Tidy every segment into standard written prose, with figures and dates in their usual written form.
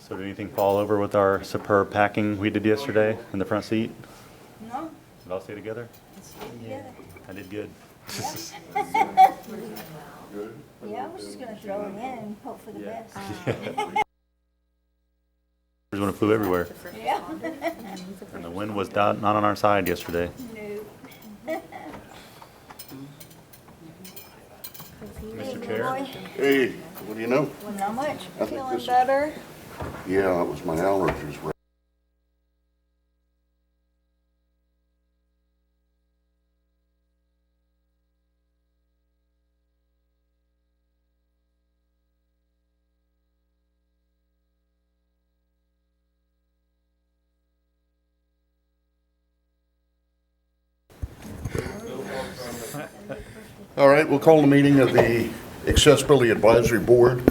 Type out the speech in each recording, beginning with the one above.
So did anything fall over with our superb packing we did yesterday in the front seat? No, Did all stay together? it's together. I did good. Yeah, I was just gonna throw it in and hope for the best. When it flew everywhere. Yeah. And the wind was not on our side yesterday. No. Mr. Chair? Hey, what do you know? Well, not much. I think Feeling this- better? Yeah, that was my allergies. All right, we'll call the meeting of the Accessibility Advisory Board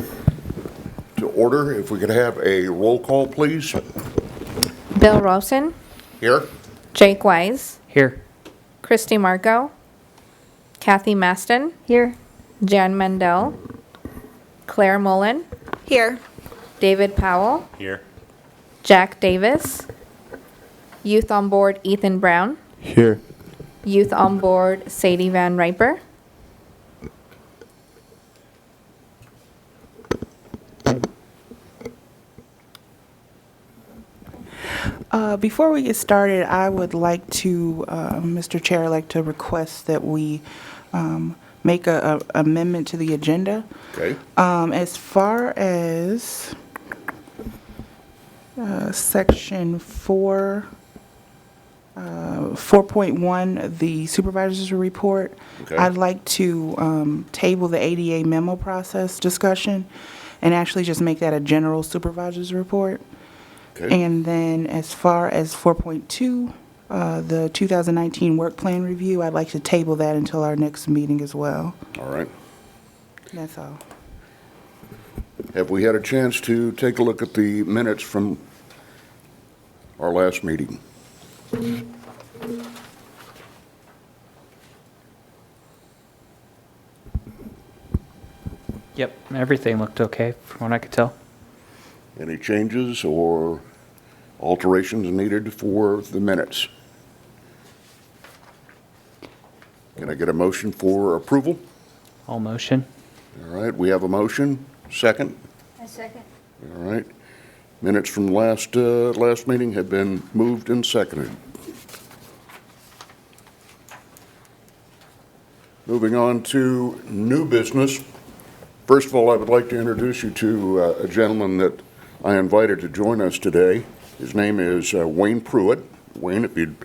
to order. If we could have a roll call, please. Bill Rosen, Here. Jake Wise, Here. Christy Marco, Kathy Maston, Here. Jan Mendel, Claire Mullen, Here. David Powell, Here. Jack Davis, Youth on Board Ethan Brown, Here. Youth on Board Sadie Van Riper, Before we get started, I would like to, Mr. Chair, I'd like to request that we make a amendment to the agenda. Okay. As far as section 4.1, the supervisor's report, Okay. I'd like to table the ADA memo process discussion and actually just make that a general supervisor's report. Okay. And then as far as 4.2, the 2019 work plan review, I'd like to table that until our next meeting as well. All right. That's all. Have we had a chance to take a look at the minutes from our last meeting? Yep, everything looked okay from what I could tell. Any changes or alterations needed for the minutes? Can I get a motion for approval? All motion. All right, we have a motion. Second? A second. All right. Minutes from last meeting have been moved and seconded. Moving on to new business. First of all, I would like to introduce you to a gentleman that I invited to join us today. His name is Wayne Pruitt. Wayne, if you'd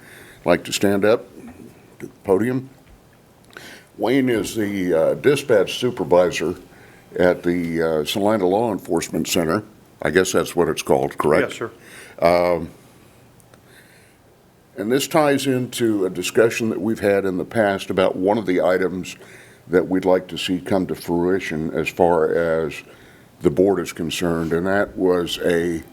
like to stand up to the podium. Wayne is the dispatch supervisor at the Salina Law Enforcement Center. I guess that's what it's called, correct? Yes, sir. And this ties into a discussion that we've had in the past about one of the items that we'd like to see come to fruition as far as the board is concerned, and that was a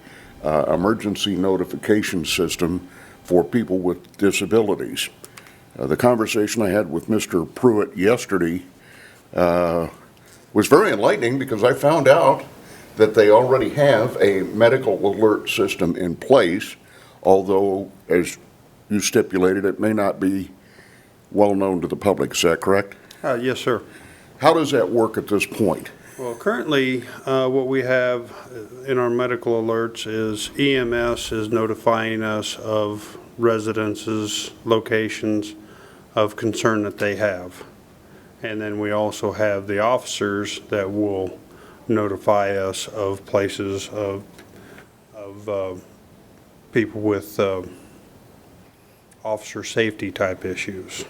emergency notification system for people with disabilities. The conversation I had with Mr. Pruitt yesterday was very enlightening because I found out that they already have a medical alert system in place, although, as you stipulated, it may not be well known to the public. Is that correct? Yes, sir. How does that work at this point? Well, currently, what we have in our medical alerts is EMS is notifying us of residences, locations of concern that they have. And then we also have the officers that will notify us of places of people with officer safety type issues.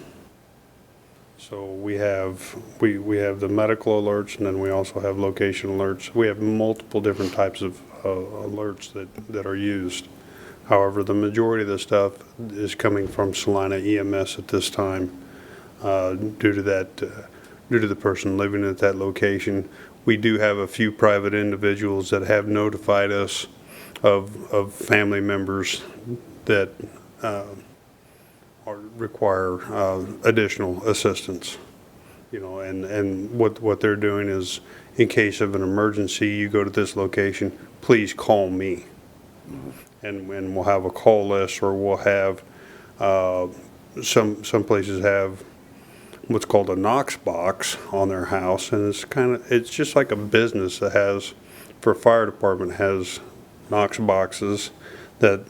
So we have the medical alerts, and then we also have location alerts. We have multiple different types of alerts that are used. However, the majority of the stuff is coming from Salina EMS at this time due to the person living at that location. We do have a few private individuals that have notified us of family members that require additional assistance. You know, and what they're doing is, in case of an emergency, you go to this location, please call me. And we'll have a call list, or we'll have, some places have what's called a Knox box on their house, and it's just like a business that has, for a fire department, has Knox boxes that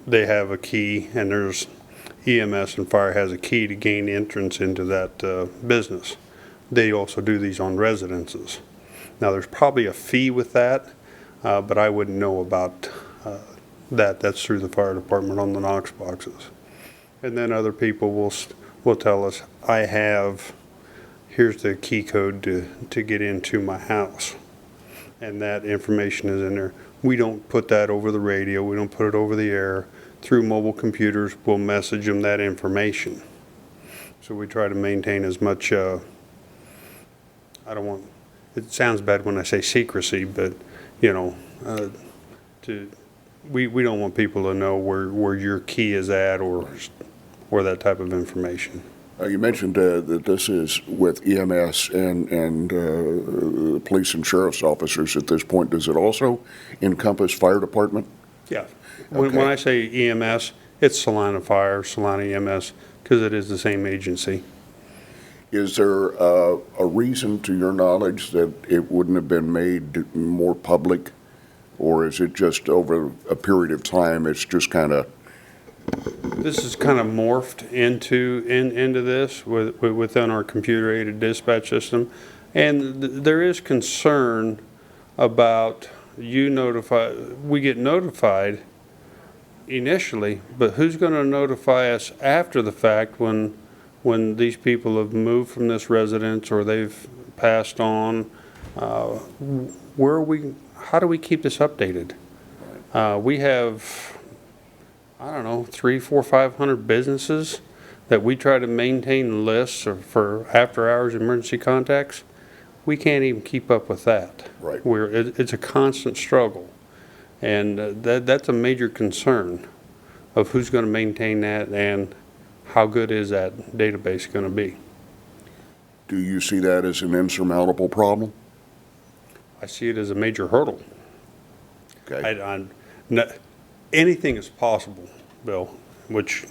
they have a key, and there's EMS and fire has a key to gain entrance into that business. They also do these on residences. Now, there's probably a fee with that, but I wouldn't know about that. That's through the fire department on the Knox boxes. And then other people will tell us, here's the key code to get into my house. And that information is in there. We don't put that over the radio. We don't put it over the air. Through mobile computers, we'll message them that information. So we try to maintain as much, it sounds bad when I say secrecy, but, we don't want people to know where your key is at or that type of information. You mentioned that this is with EMS and police and sheriff's officers at this point. Does it also encompass fire department? Yeah. When I say EMS, it's Salina Fire, Salina EMS, because it is the same agency. Is there a reason, to your knowledge, that it wouldn't have been made more public? Or is it just over a period of time, it's just kind of... This is kind of morphed into this within our computer-aided dispatch system. And there is concern about we get notified initially, but who's going to notify us after the fact when these people have moved from this residence or they've passed on? How do we keep this updated? We have, 300, 400, 500 businesses that we try to maintain lists for after-hours emergency contacts. We can't even keep up with that. Right. It's a constant struggle, and that's a major concern of who's going to maintain that and how good is that database going to be. Do you see that as an insurmountable problem? I see it as a major hurdle. Okay. Anything is possible, Bill, which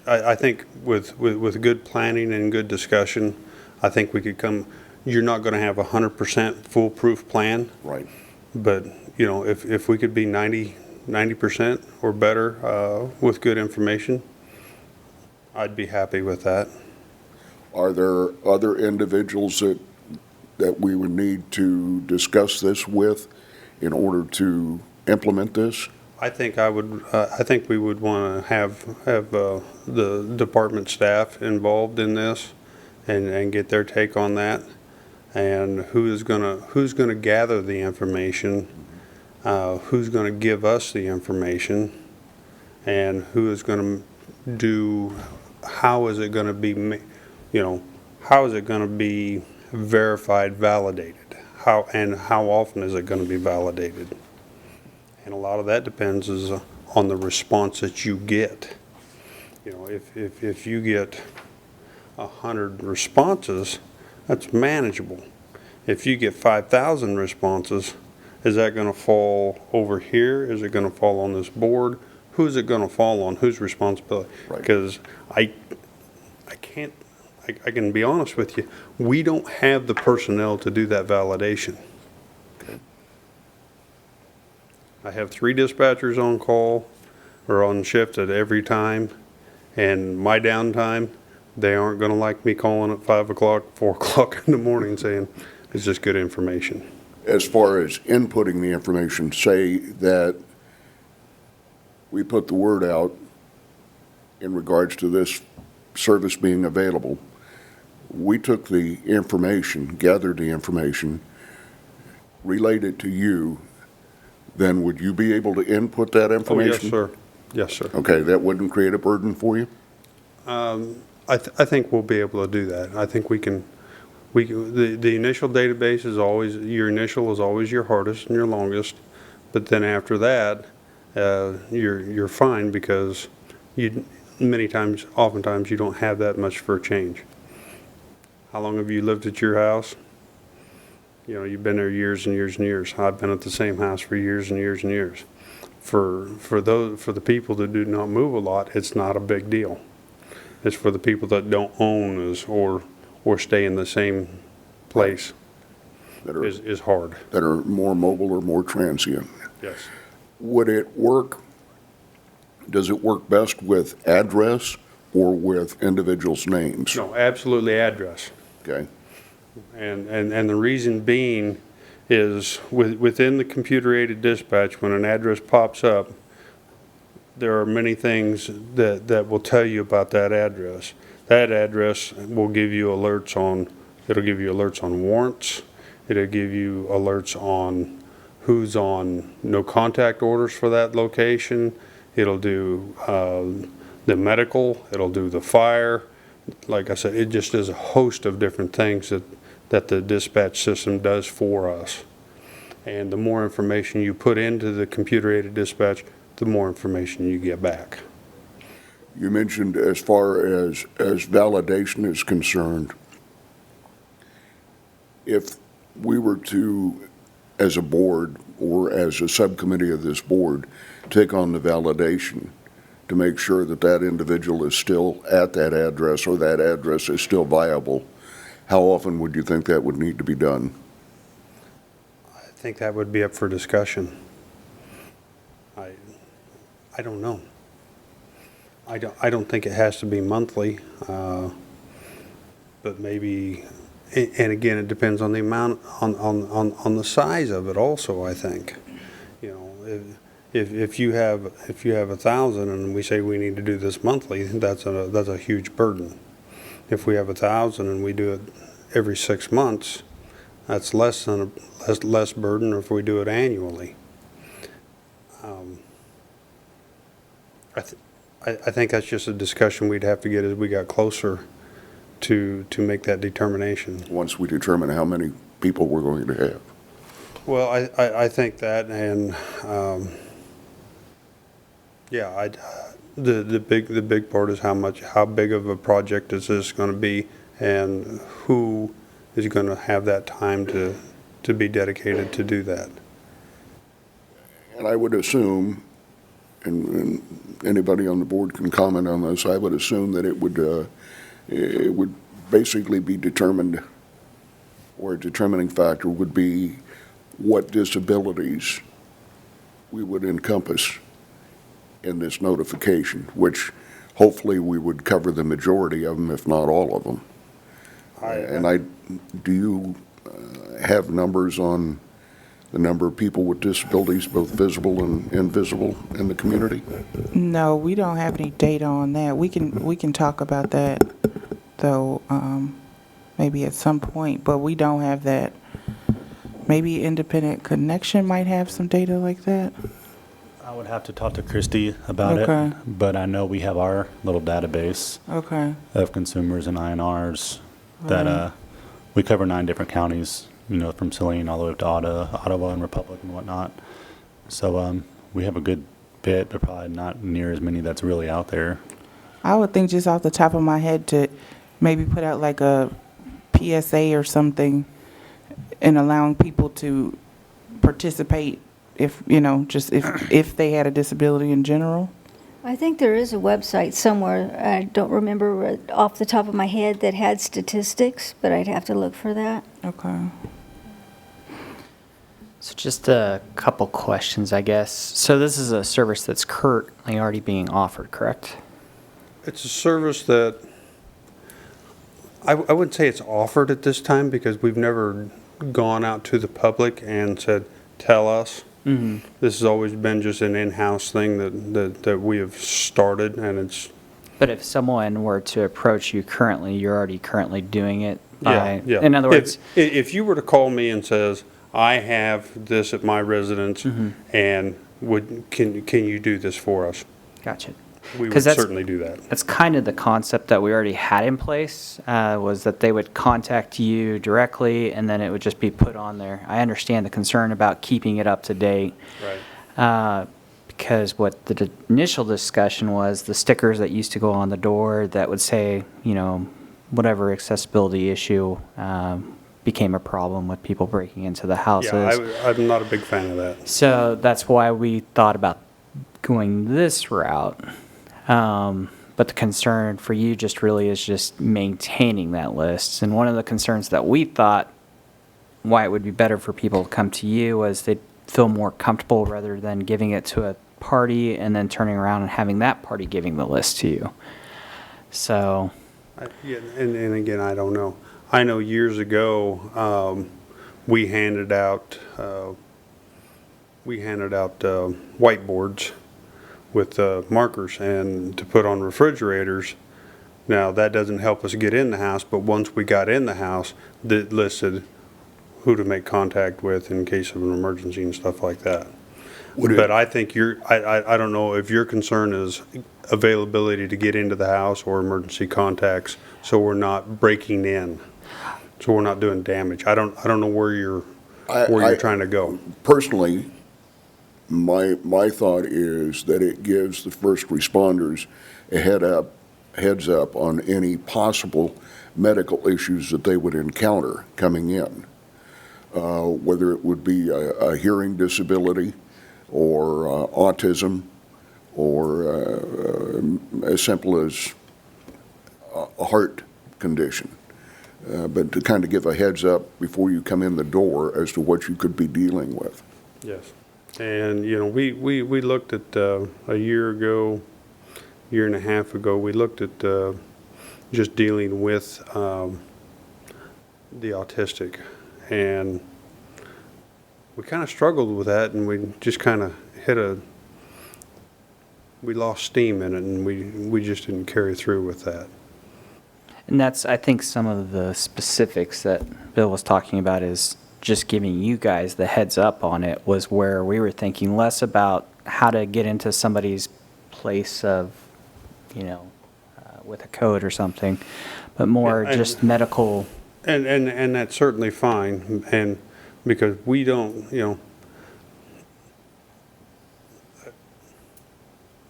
I think with good planning and good discussion, I think we could come. You're not going to have 100% foolproof plan. Right. But, if we could be 90% or better with good information, I'd be happy with that. Are there other individuals that we would need to discuss this with in order to implement this? I think we would want to have the department staff involved in this and get their take on that, and who's gonna gather the information, who's gonna give us the information, and who is gonna do. How is it gonna be? How is it gonna be verified, validated? How often is it going to be validated? And a lot of that depends on the response that you get. If you get 100 responses, that's manageable. If you get 5,000 responses, is that going to fall over here? Is it going to fall on this board? Who's it going to fall on? Whose responsibility? Right. Because I can be honest with you, we don't have the personnel to do that validation. Okay. I have 3 dispatchers on call or on shift at every time, and my downtime, they aren't going to like me calling at 5 o'clock, 4 o'clock in the morning saying it's just good information. As far as inputting the information, say that we put the word out in regards to this service being available. We took the information, gathered the information, relayed it to you, then would you be able to input that Oh, yes, information? sir. Yes, sir. Okay, that wouldn't create a burden for you? I think we'll be able to do that. I think we can. The initial database is always, your initial is always your hardest and your longest, but then after that, you're fine because oftentimes you don't have that much for a change. How long have you lived at your house? You know, you've been there years and years and years. I've been at the same house for years and years and years. For the people that do not move a lot, it's not a big deal. It's for the people that don't own or stay in the same place that are, is hard. that are more mobile or more transient. Yes. Would it work, does it work best with address or with individuals' names? No, absolutely address. Okay, And the reason being is within the computer-aided dispatch, when an address pops up, there are many things that will tell you about that address. That address will give you alerts on, it'll give you alerts on warrants. It'll give you alerts on who's on no contact orders for that location. It'll do the medical, it'll do the fire. Like I said, it just is a host of different things that the dispatch system does for us. And the more information you put into the computer-aided dispatch, the more information you get back. you mentioned as far as validation is concerned, if we were to, as a board or as a subcommittee of this board, take on the validation to make sure that that individual is still at that address or that address is still viable, how often would you think that would need to be done? I think that would be up for discussion. I don't know. I don't think it has to be monthly, but maybe, and again, it depends on the amount, on the size of it also, I think. You know, if you have 1,000 and we say we need to do this monthly, that's a huge burden. If we have 1,000 and we do it every 6 months, that's less burden if we do it annually. I think that's just a discussion we'd have to get as we got closer to make that determination. Once we determine how many people we're going to have? Well, I think that, and yeah, the big part is how big of a project is this going to be, and who is going to have that time to be dedicated to do that. And I would assume, and anybody on the board can comment on this, I would assume that it would basically be determined, or a determining factor would be what disabilities we would encompass in this notification, which hopefully we would cover the majority of them, if not all of them. Do you have numbers on the number of people with disabilities, both visible and invisible, in the community? No, we don't have any data on that. We can talk about that, though, maybe at some point, but we don't have that. Maybe Independent Connection might have some data like that. I would have to talk to Christy about Okay. it, but I know we have our little database Okay. of consumers and INRs that we cover 9 different counties, you know, from Saline all the way up to Ottawa and Republic and whatnot. So we have a good bit, but probably not near as many that's really out there. I would think just off the top of my head to maybe put out like a PSA or something and allowing people to participate if, you know, just if they had a disability in general. I think there is a website somewhere, I don't remember off the top of my head, that had statistics, but I'd have to look for that. Okay. So just a couple questions, I guess. So this is a service that's currently already being offered, correct? It's a service that I wouldn't say it's offered at this time, because we've never gone out to the public and said, tell us. Mm-hmm. This has always been just an in-house thing that we have started, and it's, But if someone were to approach you currently, you're already currently doing it yeah, by, yeah. in other words, If you were to call me and says, I have this at my residence, and can you do this for us? gotcha. We would 'Cause that's- certainly do that. That's kind of the concept that we already had in place, was that they would contact you directly and then it would just be put on there. I understand the concern about keeping it up to date. Right. Because what the initial discussion was, the stickers that used to go on the door that would say, you know, whatever accessibility issue, became a problem with people breaking into the Yeah, houses. I'm not a big fan of that. So that's why we thought about going this route. But the concern for you just really is just maintaining that list. And one of the concerns that we thought why it would be better for people to come to you was they'd feel more comfortable rather than giving it to a party and then turning around and having that party giving the list to you. So, Yeah, and again, I don't know. I know years ago, we handed out whiteboards with markers and to put on refrigerators. Now, that doesn't help us get in the house, but once we got in the house, that listed who to make contact with in case of an emergency and stuff like that. But I think I don't know if your concern is availability to get into the house or emergency contacts, so we're not breaking in, so we're not doing damage. I don't know where you're trying to go. Personally, my thought is that it gives the first responders a heads up on any possible medical issues that they would encounter coming in. Whether it would be a hearing disability or autism or as simple as a heart condition. But to kind of give a heads up before you come in the door as to what you could be dealing with. Yes. And, you know, we looked at a year and a half ago, we looked at just dealing with the autistic. And we kind of struggled with that, and we just kind of we lost steam in it, and we just didn't carry through with that. and that's, I think, some of the specifics that Bill was talking about is just giving you guys the heads up on it was where we were thinking less about how to get into somebody's place of, you know, with a code or something, but more Yeah, and- just medical. And that's certainly fine, and because we don't, you know,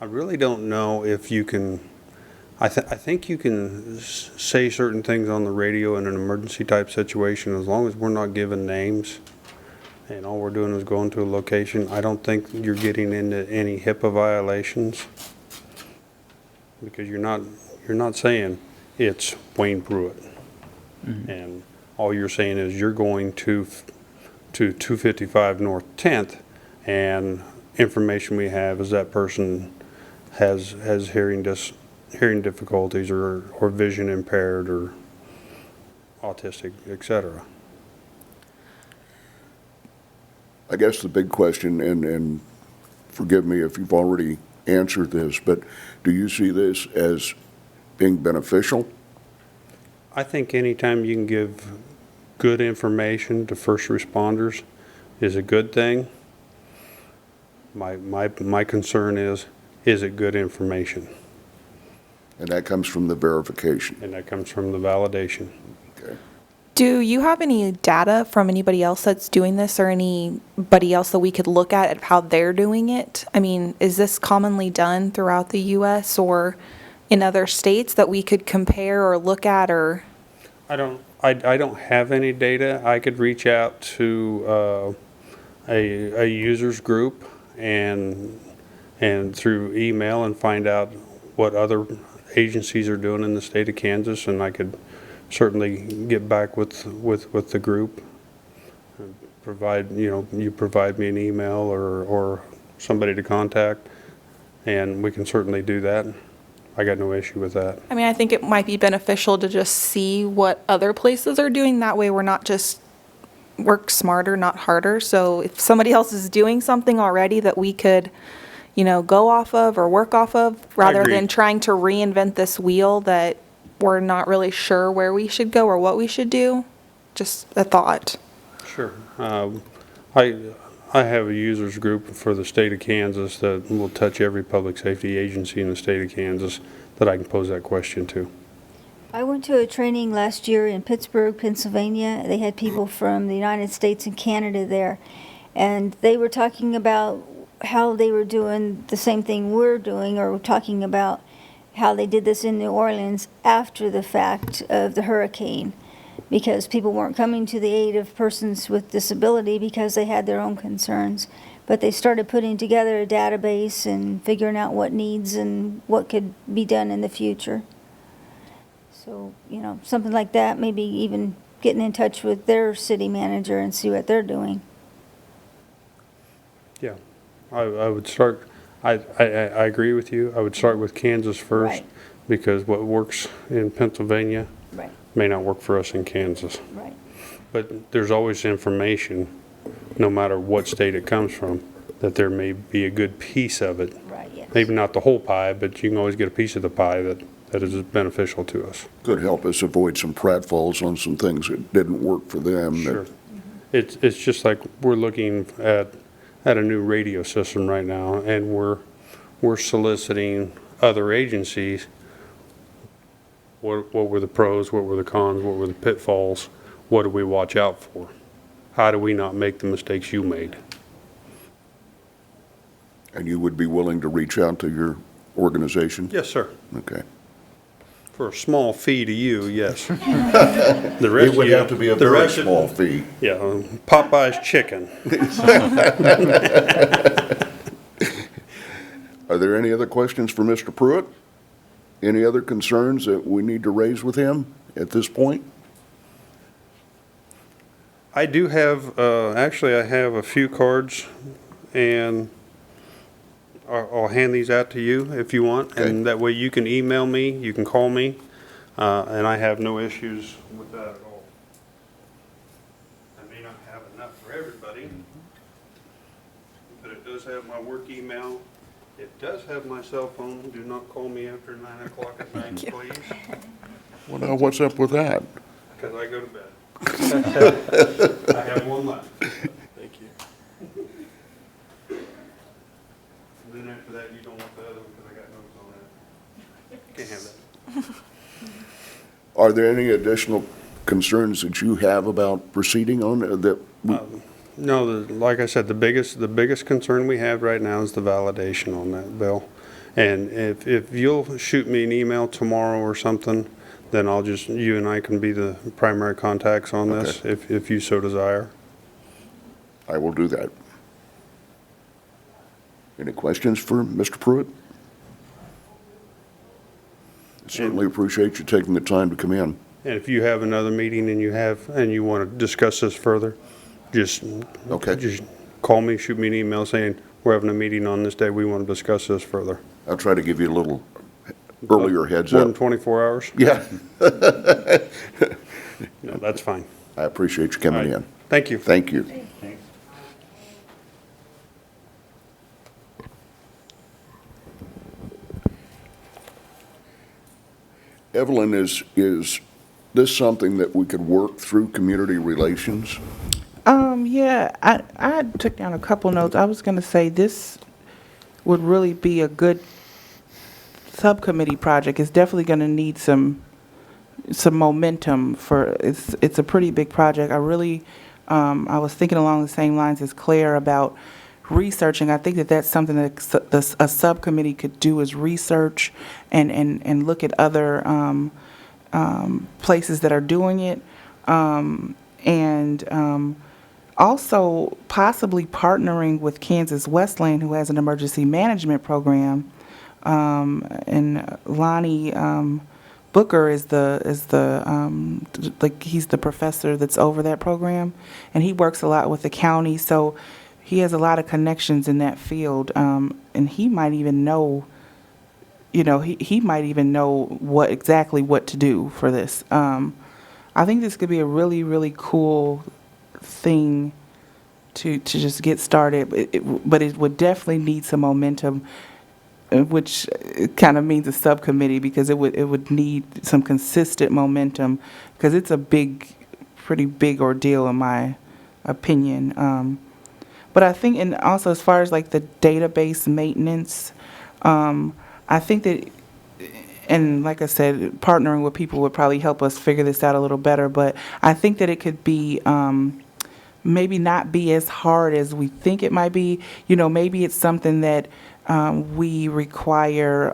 I really don't know if you can, I think you can say certain things on the radio in an emergency type situation as long as we're not giving names and all we're doing is going to a location. I don't think you're getting into any HIPAA violations because you're not saying it's Wayne Pruitt. And all you're saying is you're going to 255 North 10th, and information we have is that person has hearing difficulties or vision impaired or autistic, etc. I guess the big question, and forgive me if you've already answered this, but do you see this as being beneficial? I think anytime you can give good information to first responders is a good thing. My concern is it good information? And that comes from the verification. And that comes from the validation. Okay. Do you have any data from anybody else that's doing this or anybody else that we could look at how they're doing it? I mean, is this commonly done throughout the U.S. or in other states that we could compare or look at or? I don't have any data. I could reach out to a users group and through email and find out what other agencies are doing in the state of Kansas, and I could certainly get back with the group. Provide you provide me an email or somebody to contact, and we can certainly do that. I got no issue with that. I mean, I think it might be beneficial to just see what other places are doing. That way we're not just work smarter, not harder. So if somebody else is doing something already that we could, go off of or work off of, rather agree. than trying to reinvent this wheel that we're not really sure where we should go or what we should do. Just a thought. Sure. I have a users group for the state of Kansas that will touch every public safety agency in the state of Kansas that I can pose that question to. I went to a training last year in Pittsburgh, Pennsylvania. They had people from the United States and Canada there, and they were talking about how they were doing the same thing we're doing, or talking about how they did this in New Orleans after the fact of the hurricane. because people weren't coming to the aid of persons with disability because they had their own concerns. But they started putting together a database and figuring out what needs and what could be done in the future. So, you know, something like that, maybe even getting in touch with their city manager and see what they're doing. Yeah, I would start, I agree with you. I would start with Kansas first, Right. because what works in Pennsylvania Right, may not work for us in Kansas. right. But there's always information, no matter what state it comes from, that there may be a good piece of it. Right, yes. Maybe not the whole pie, but you can always get a piece of the pie that is beneficial to us. Could help us avoid some pratfalls on some things that didn't work for them. that- Sure. It's just like we're looking at a new radio system right now, and we're soliciting other agencies. What were the pros, what were the cons, what were the pitfalls? What do we watch out for? How do we not make the mistakes you made? And you would be willing to reach out to your organization? Yes, sir. Okay. For a small fee to you, yes. The rest It would of you- have to be a the very rest of- small fee. Yeah, Popeye's chicken. Are there any other questions for Mr. Pruitt? Any other concerns that we need to raise with him at this point? I do have, actually, I have a few cards, and I'll hand these out to you if you want. Okay. And that way you can email me, you can call me, and I have no issues with that at all. I may not have enough for everybody, but it does have my work email. It does have my cell phone. Do not call me after 9 o'clock at night, please, Well, now, what's up with that? because I go to bed. I have one left. Thank you. And then after that, you don't want the other one because I got notes on that. Can't have that. Are there any additional concerns that you have about proceeding on that? No, like I said, the biggest concern we have right now is the validation on that bill. And if you'll shoot me an email tomorrow or something, then you and I can be the primary contacts on this, if you so desire. I will do that. Any questions for Mr. Pruitt? Certainly appreciate you taking the time to come in. And if you have another meeting and you want to discuss this further, just call me, shoot me an email saying, we're having a meeting on this day, we want to discuss this further. I'll try to give you a little earlier heads More than up. 24 hours? Yeah, No, that's fine. I appreciate you coming All in. right. Thank you. Thank you. Evelyn, is this something that we could work through community relations? Yeah, I took down a couple notes. I was gonna say this would really be a good subcommittee project. It's definitely gonna need some momentum it's a pretty big project. I I was thinking along the same lines as Claire about researching. I think that's something that a subcommittee could do, is research and look at other places that are doing it. Also possibly partnering with Kansas Westland, who has an emergency management program. And Lonnie Booker is he's the professor that's over that program, and he works a lot with the county, so he has a lot of connections in that field, and he might even know, he might even know what to do for this. I think this could be a really, really cool thing to just get started, but it would definitely need some momentum, which kind of means a subcommittee, because it would need some consistent momentum, because it's a pretty big ordeal in my opinion. But I think, and also as far as like the database maintenance, I think that, and like I said, partnering with people would probably help us figure this out a little better, but I think that it could be, maybe not be as hard as we think it might be. Maybe it's something that we require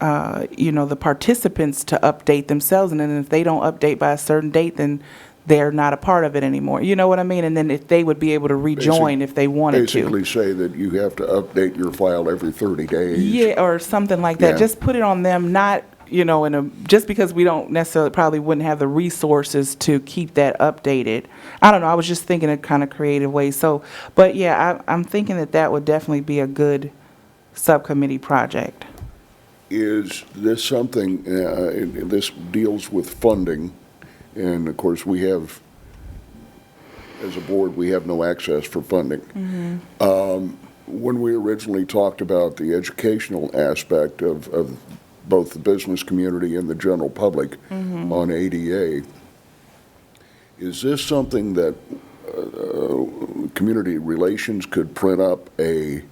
the participants to update themselves, and then if they don't update by a certain date, then they're not a part of it anymore. You know what I mean? And then if they would be able to rejoin if they wanted to. Basically say that you have to update your file every 30 days. Yeah, or something like that. Yeah. Just put it on them, not, just because we don't necessarily, probably wouldn't have the resources to keep that updated. I don't know, I was just thinking of kind of creative ways. So, but yeah, I'm thinking that would definitely be a good subcommittee project. Is this something, this deals with funding, and of course, we have, as a board, we have no access for funding. When we originally talked about the educational aspect of both the business community and the general public on ADA, is this something that community relations could print up a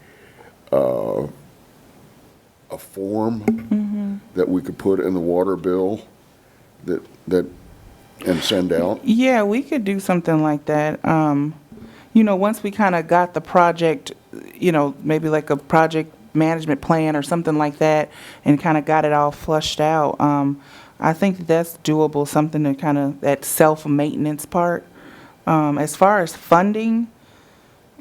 form that we could put in the water bill that and send out? Yeah, we could do something like that. Once we kind of got the project, maybe like a project management plan or something like that, and kind of got it all flushed out, I think that's doable, something to kind of, that self-maintenance part. As far as funding,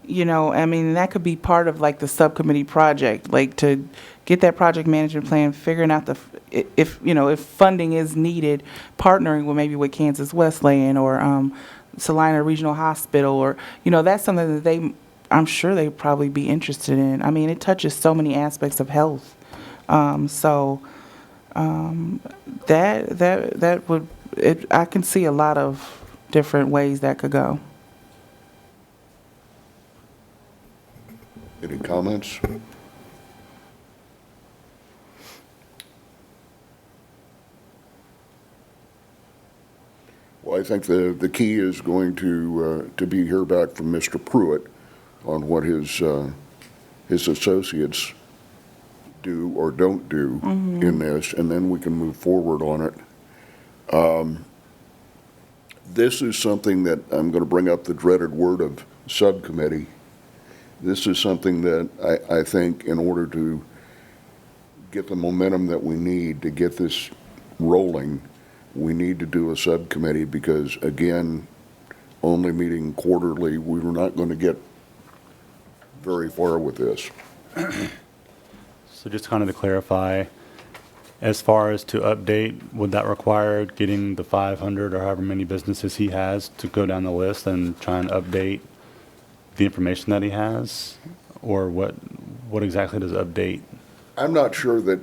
that could be part of like the subcommittee project, like to get that project management plan, figuring out if funding is needed, partnering with Kansas Wesleyan or Salina Regional Hospital, or, that's something that I'm sure they'd probably be interested in. I mean, it touches so many aspects of health. That would, I can see a lot of different ways that could go. Any comments? Well, I think the key is going to be hear back from Mr. Pruitt on what his associates do or don't do in this, and then we can move forward on it. This is something that I'm going to bring up the dreaded word of subcommittee. This is something that I think in order to get the momentum that we need to get this rolling, we need to do a subcommittee because, again, only meeting quarterly, we were not going to get very far with this. So just kind of to clarify, as far as to update, would that require getting the 500 or however many businesses he has to go down the list and try and update the information that he has? Or what exactly does update? I'm not sure that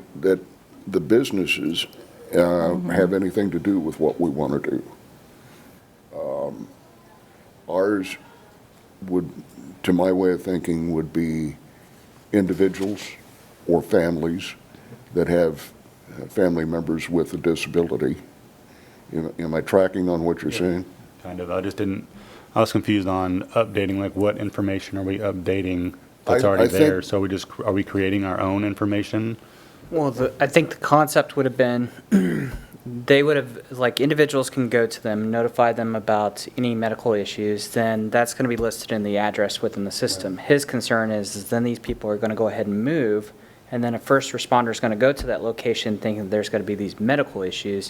the businesses have anything to do with what we want to do. Ours would, to my way of thinking, would be individuals or families that have family members with a disability. Am I tracking on what you're saying? Kind of, I was confused on updating, like what information are we updating that's already I think- there? So are we creating our own information? Well, I think the concept would have been, they would have, like, individuals can go to them, notify them about any medical issues, then that's going to be listed in the address within the system. His concern is then these people are going to go ahead and move, and then a first responder is going to go to that location thinking there's going to be these medical issues,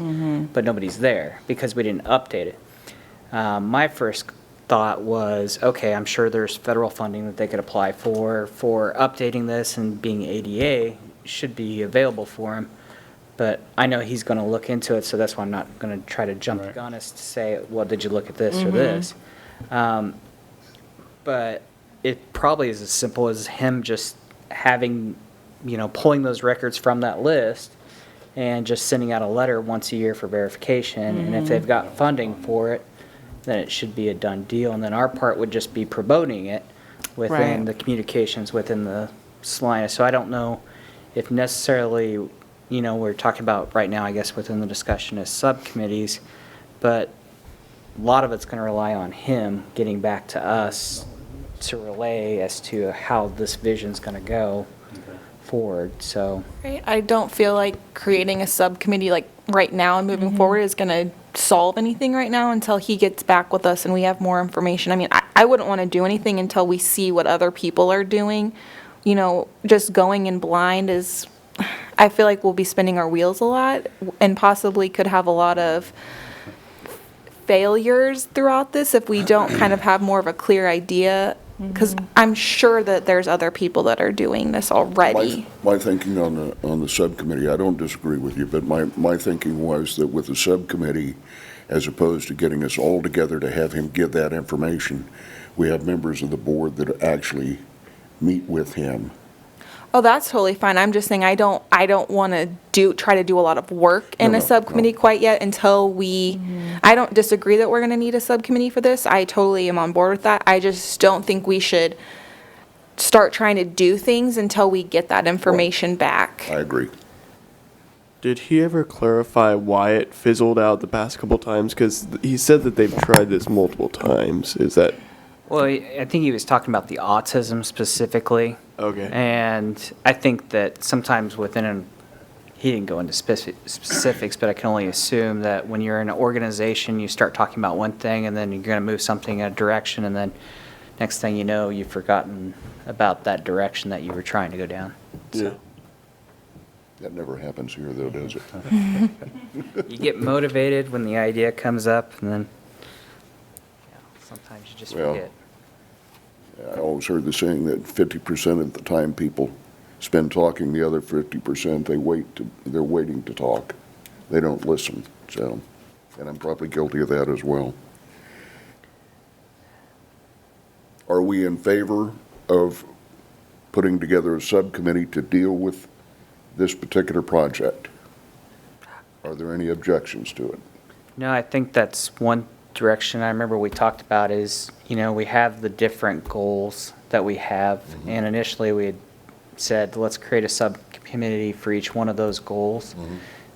but nobody's there because we didn't update it. My first thought was, okay, I'm sure there's federal funding that they could apply for updating this, and being ADA should be available for him. But I know he's going to look into it, so that's why I'm not going to try to jump the gun as to say, well, did you look at this or this? But it probably is as simple as him just having, pulling those records from that list and just sending out a letter once a year for verification. And if they've got funding for it, then it should be a done deal. And then our part would just be promoting it within Right. the communications within the Salina. So I don't know if necessarily, we're talking about right now, I guess, within the discussion as subcommittees, but a lot of it's going to rely on him getting back to us to relay as to how this vision's going to go forward, so. Right. I don't feel like creating a subcommittee like right now and moving forward is going to solve anything right now until he gets back with us and we have more information. I mean, I wouldn't want to do anything until we see what other people are doing. Just going in blind is, I feel like we'll be spinning our wheels a lot and possibly could have a lot of failures throughout this if we don't kind of have more of a clear idea. Because I'm sure that there's other people that are doing this already. My thinking on the subcommittee, I don't disagree with you, but my thinking was that with the subcommittee, as opposed to getting us all together to have him give that information, we have members of the board that actually meet with him. Oh, that's totally fine. I'm just saying I don't want to try to do a lot of work in No, a no, subcommittee no. quite yet until we, I don't disagree that we're going to need a subcommittee for this. I totally am on board with that. I just don't think we should start trying to do things until we get that information back. I agree. Did he ever clarify why it fizzled out the past couple times? Because he said that they've tried this multiple times. Is that Well, I think he was talking about the autism specifically. okay? And I think that sometimes he didn't go into specifics, but I can only assume that when you're in an organization, you start talking about one thing and then you're going to move something in a direction, and then next thing you know, you've forgotten about that direction that you were trying to go down. Yeah. That never happens here, though, does it? You get motivated when the idea comes up, and then sometimes you just Well, forget. I always heard the saying that 50% of the time people spend talking, the other 50% they're waiting to talk. They don't listen, so, and I'm probably guilty of that as well. Are we in favor of putting together a subcommittee to deal with this particular project? Are there any objections to it? No, I think that's one direction I remember we talked about is, we have the different goals that we have. And initially we had said, let's create a subcommittee for each one of those goals.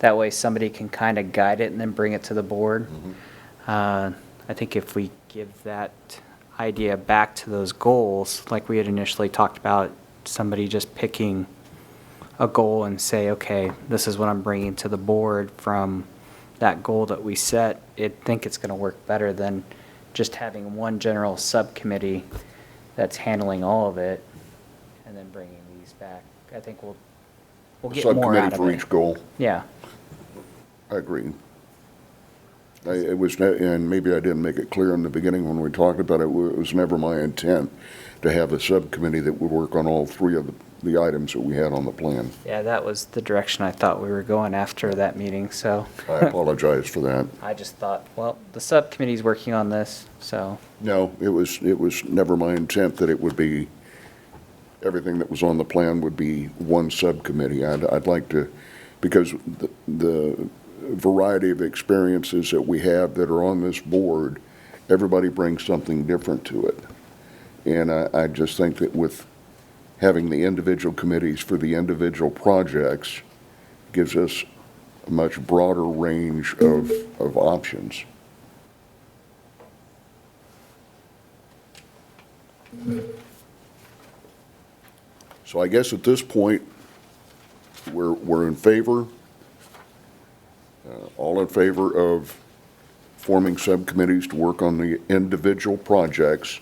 That way somebody can kind of guide it and then bring it to the board. I think if we give that idea back to those goals, like we had initially talked about, somebody just picking a goal and say, okay, this is what I'm bringing to the board from that goal that we set, I think it's going to work better than just having one general subcommittee that's handling all of it and then bringing these back. I think we'll get more out Subcommittee of for it. each goal. Yeah. I agree. It was, and maybe I didn't make it clear in the beginning when we talked about it, it was never my intent to have a subcommittee that would work on all three of the items that we had on the plan. Yeah, that was the direction I thought we were going after that meeting, so. I apologize for that. I just thought, well, the subcommittee's working on this, so. No, it was never my intent that it would be, everything that was on the plan would be one subcommittee. I'd like to, because the variety of experiences that we have that are on this board, everybody brings something different to it. And I just think that with having the individual committees for the individual projects gives us a much broader range of options. So I guess at this point, we're in favor. All in favor of forming subcommittees to work on the individual projects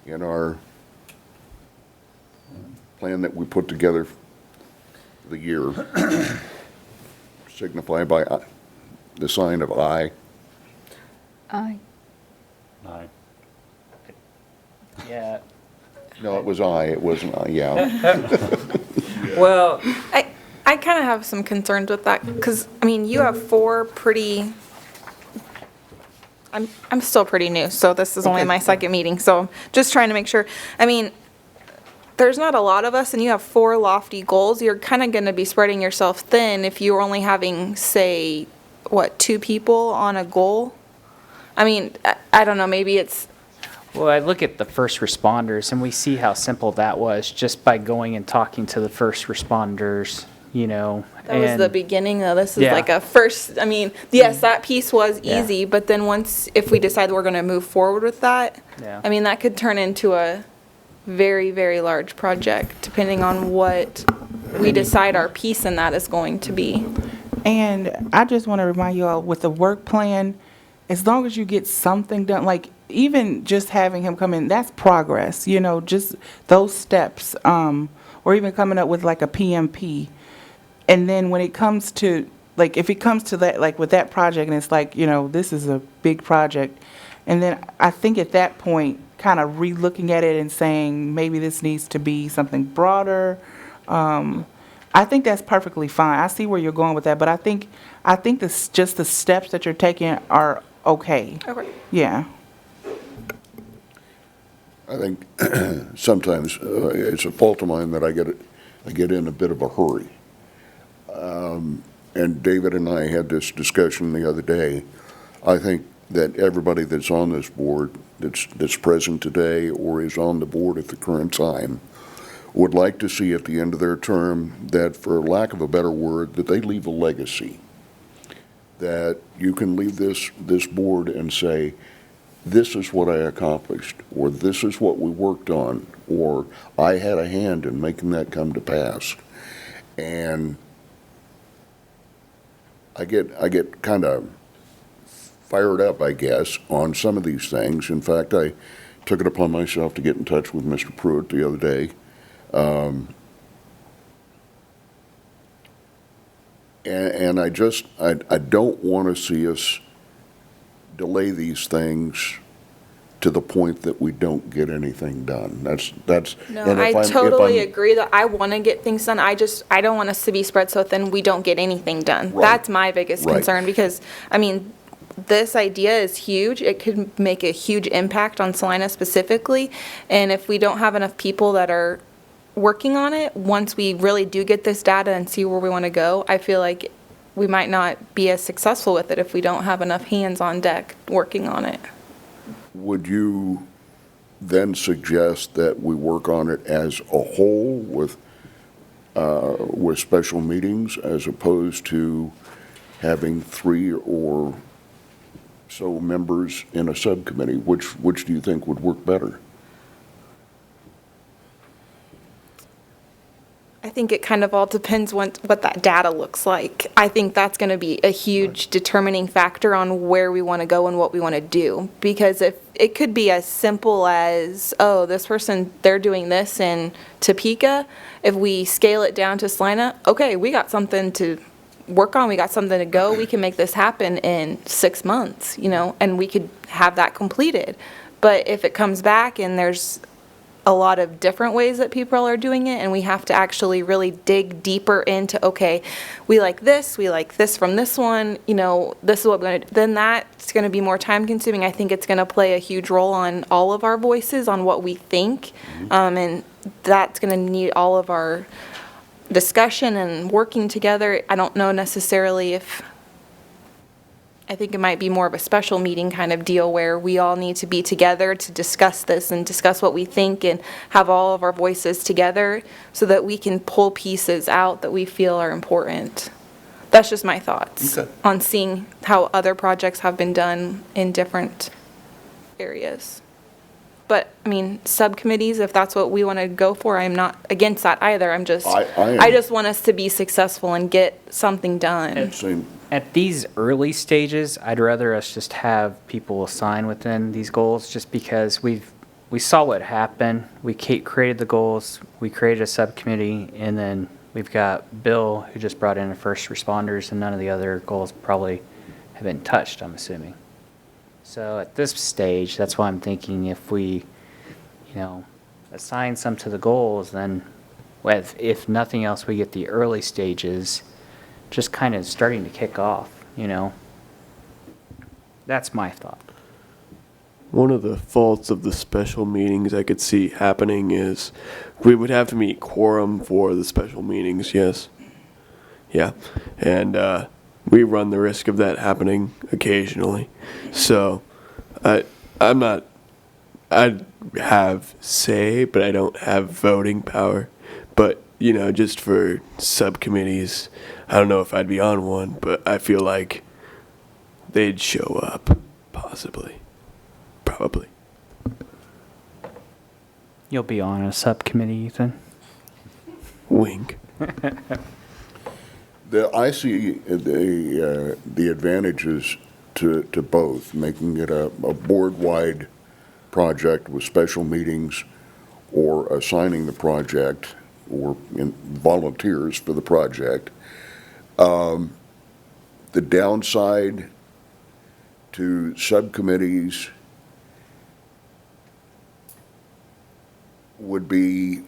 in our plan that we put together for the year. Signify by the sign of aye. Aye. Aye. Yeah. No, it was aye, it wasn't aye, yeah. Well, I kind of have some concerns with that because, you have four pretty, I'm still pretty new, so this is only Okay. my second meeting, so just trying to make sure. There's not a lot of us and you have four lofty goals. You're kind of going to be spreading yourself thin if you're only having, say, two people on a goal? I don't know, maybe it's, well, I look at the first responders and we see how simple that was just by going and talking to the first responders, that was the and- beginning though. This is Yeah. like a first, yes, that piece was easy, but then if we decide we're going to move forward with that, Yeah. that could turn into a very, very large project, depending on what we decide our piece in that is going to be. And I just want to remind you all, with the work plan, as long as you get something done, like even just having him come in, that's progress, just those steps, or even coming up with like a PMP. And then when it comes to, like, if it comes to that, like with that project, and it's like, you know, this is a big project, and then I think at that point, kind of re-looking at it and saying, maybe this needs to be something broader, I think that's perfectly fine. I see where you're going with that, but I think this, just the steps that you're taking are okay. Okay. Yeah. I think sometimes it's a fault of mine that I get in a bit of a hurry. And David and I had this discussion the other day. I think that everybody that's on this board, that's present today or is on the board at the current time, would like to see at the end of their term that, for lack of a better word, that they leave a legacy. That you can leave this board and say, this is what I accomplished, or this is what we worked on, or I had a hand in making that come to pass. And I get kind of fired up, I guess, on some of these things. In fact, I took it upon myself to get in touch with Mr. Pruitt the other day. And I don't want to see us delay these things to the point that we don't get anything done. That's. No, and if I I'm- if totally I'm- agree that I want to get things done. I don't want us to be spread so thin we don't get anything done. Right. That's my biggest Right. concern because, I mean, this idea is huge. It could make a huge impact on Salina specifically. And if we don't have enough people that are working on it, once we really do get this data and see where we want to go, I feel like we might not be as successful with it if we don't have enough hands on deck working on it. Would you then suggest that we work on it as a whole with special meetings as opposed to having 3 or so members in a subcommittee? Which do you think would work better? I think it kind of all depends what that data looks like. I think that's going to be a huge determining factor on where we want to go and what we want to do. Because if it could be as simple as, oh, this person, they're doing this in Topeka. If we scale it down to Salina, okay, we got something to work on. We got something to go. We can make this happen in 6 months, and we could have that completed. But if it comes back and there's a lot of different ways that people are doing it, and we have to actually really dig deeper into, okay, we like this from this one, this is what we're going to do, then that's going to be more time consuming. I think it's going to play a huge role on all of our voices, on what we think, and that's going to need all of our discussion and working together. I don't know necessarily if, I think it might be more of a special meeting kind of deal where we all need to be together to discuss this and discuss what we think and have all of our voices together so that we can pull pieces out that we feel are important. That's just my thoughts on seeing how other projects have been done in different areas. But, I mean, subcommittees, if that's what we want to go for, I'm not against that either. I'm just, I just want us to be successful and get something done. Same. At these early stages, I'd rather us just have people assign within these goals, just because we saw what happened. We created the goals, we created a subcommittee, and then we've got Bill, who just brought in the first responders, and none of the other goals probably have been touched, I'm assuming. So at this stage, that's why I'm thinking if we, assign some to the goals, then if nothing else, we get the early stages just kind of starting to kick off, That's my thought. One of the faults of the special meetings I could see happening is we would have to meet quorum for the special meetings, yes. Yeah. And we run the risk of that happening occasionally. So I have say, but I don't have voting power. But, just for subcommittees, I don't know if I'd be on one, but I feel like they'd show up, possibly. Probably. You'll be on a subcommittee, Ethan. Wink. I see the advantages to both, making it a board-wide project with special meetings or assigning the project or volunteers for the project. The downside to subcommittees would be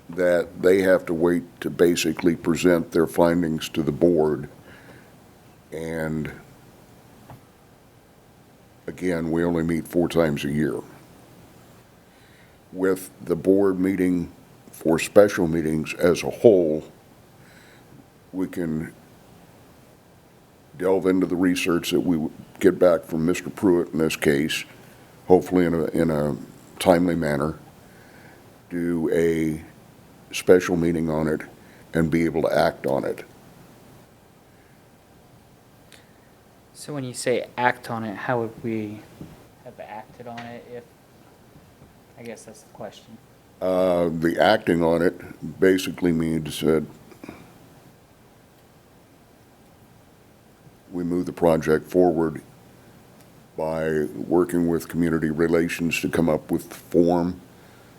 that they have to wait to basically present their findings to the board. And again, we only meet 4 times a year. With the board meeting for special meetings as a whole, we can delve into the research that we get back from Mr. Pruitt in this case, hopefully in a timely manner, do a special meeting on it, and be able to act on it. So when you say act on it, how would we have acted on it if, I guess that's the question. The acting on it basically means that we move the project forward by working with community relations to come up with form.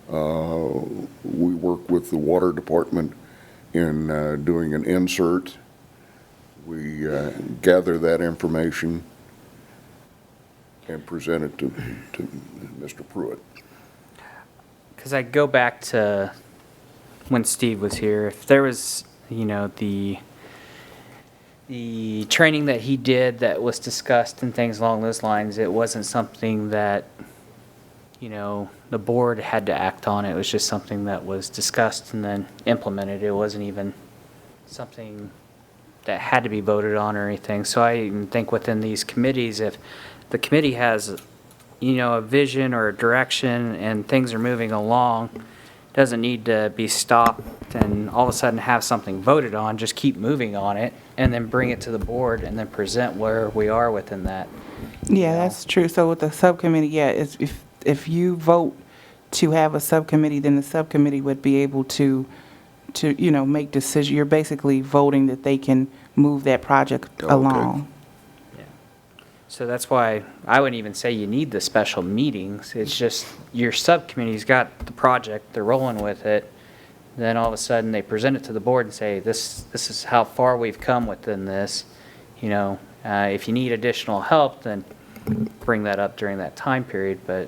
We work with the water department in doing an insert. We gather that information and present it to Mr. Pruitt. Because I go back to when Steve was here, if there was, you know, the training that he did that was discussed and things along those lines, it wasn't something that, you know, the board had to act on. It was just something that was discussed and then implemented. It wasn't even something that had to be voted on or anything. So I even think within these committees, if the committee has, you know, a vision or a direction and things are moving along, doesn't need to be stopped and all of a sudden have something voted on. Just keep moving on it and then bring it to the board and then present where we are within that. Yeah, that's true. So with the subcommittee, yeah, if you vote to have a subcommittee, then the subcommittee would be able to, you know, make decisions. You're basically voting that they can move that project Okay. along. So that's why I wouldn't even say you need the special meetings. It's just your subcommittee's got the project, they're rolling with it. Then all of a sudden they present it to the board and say, this is how far we've come within this. You know, if you need additional help, then bring that up during that time period. But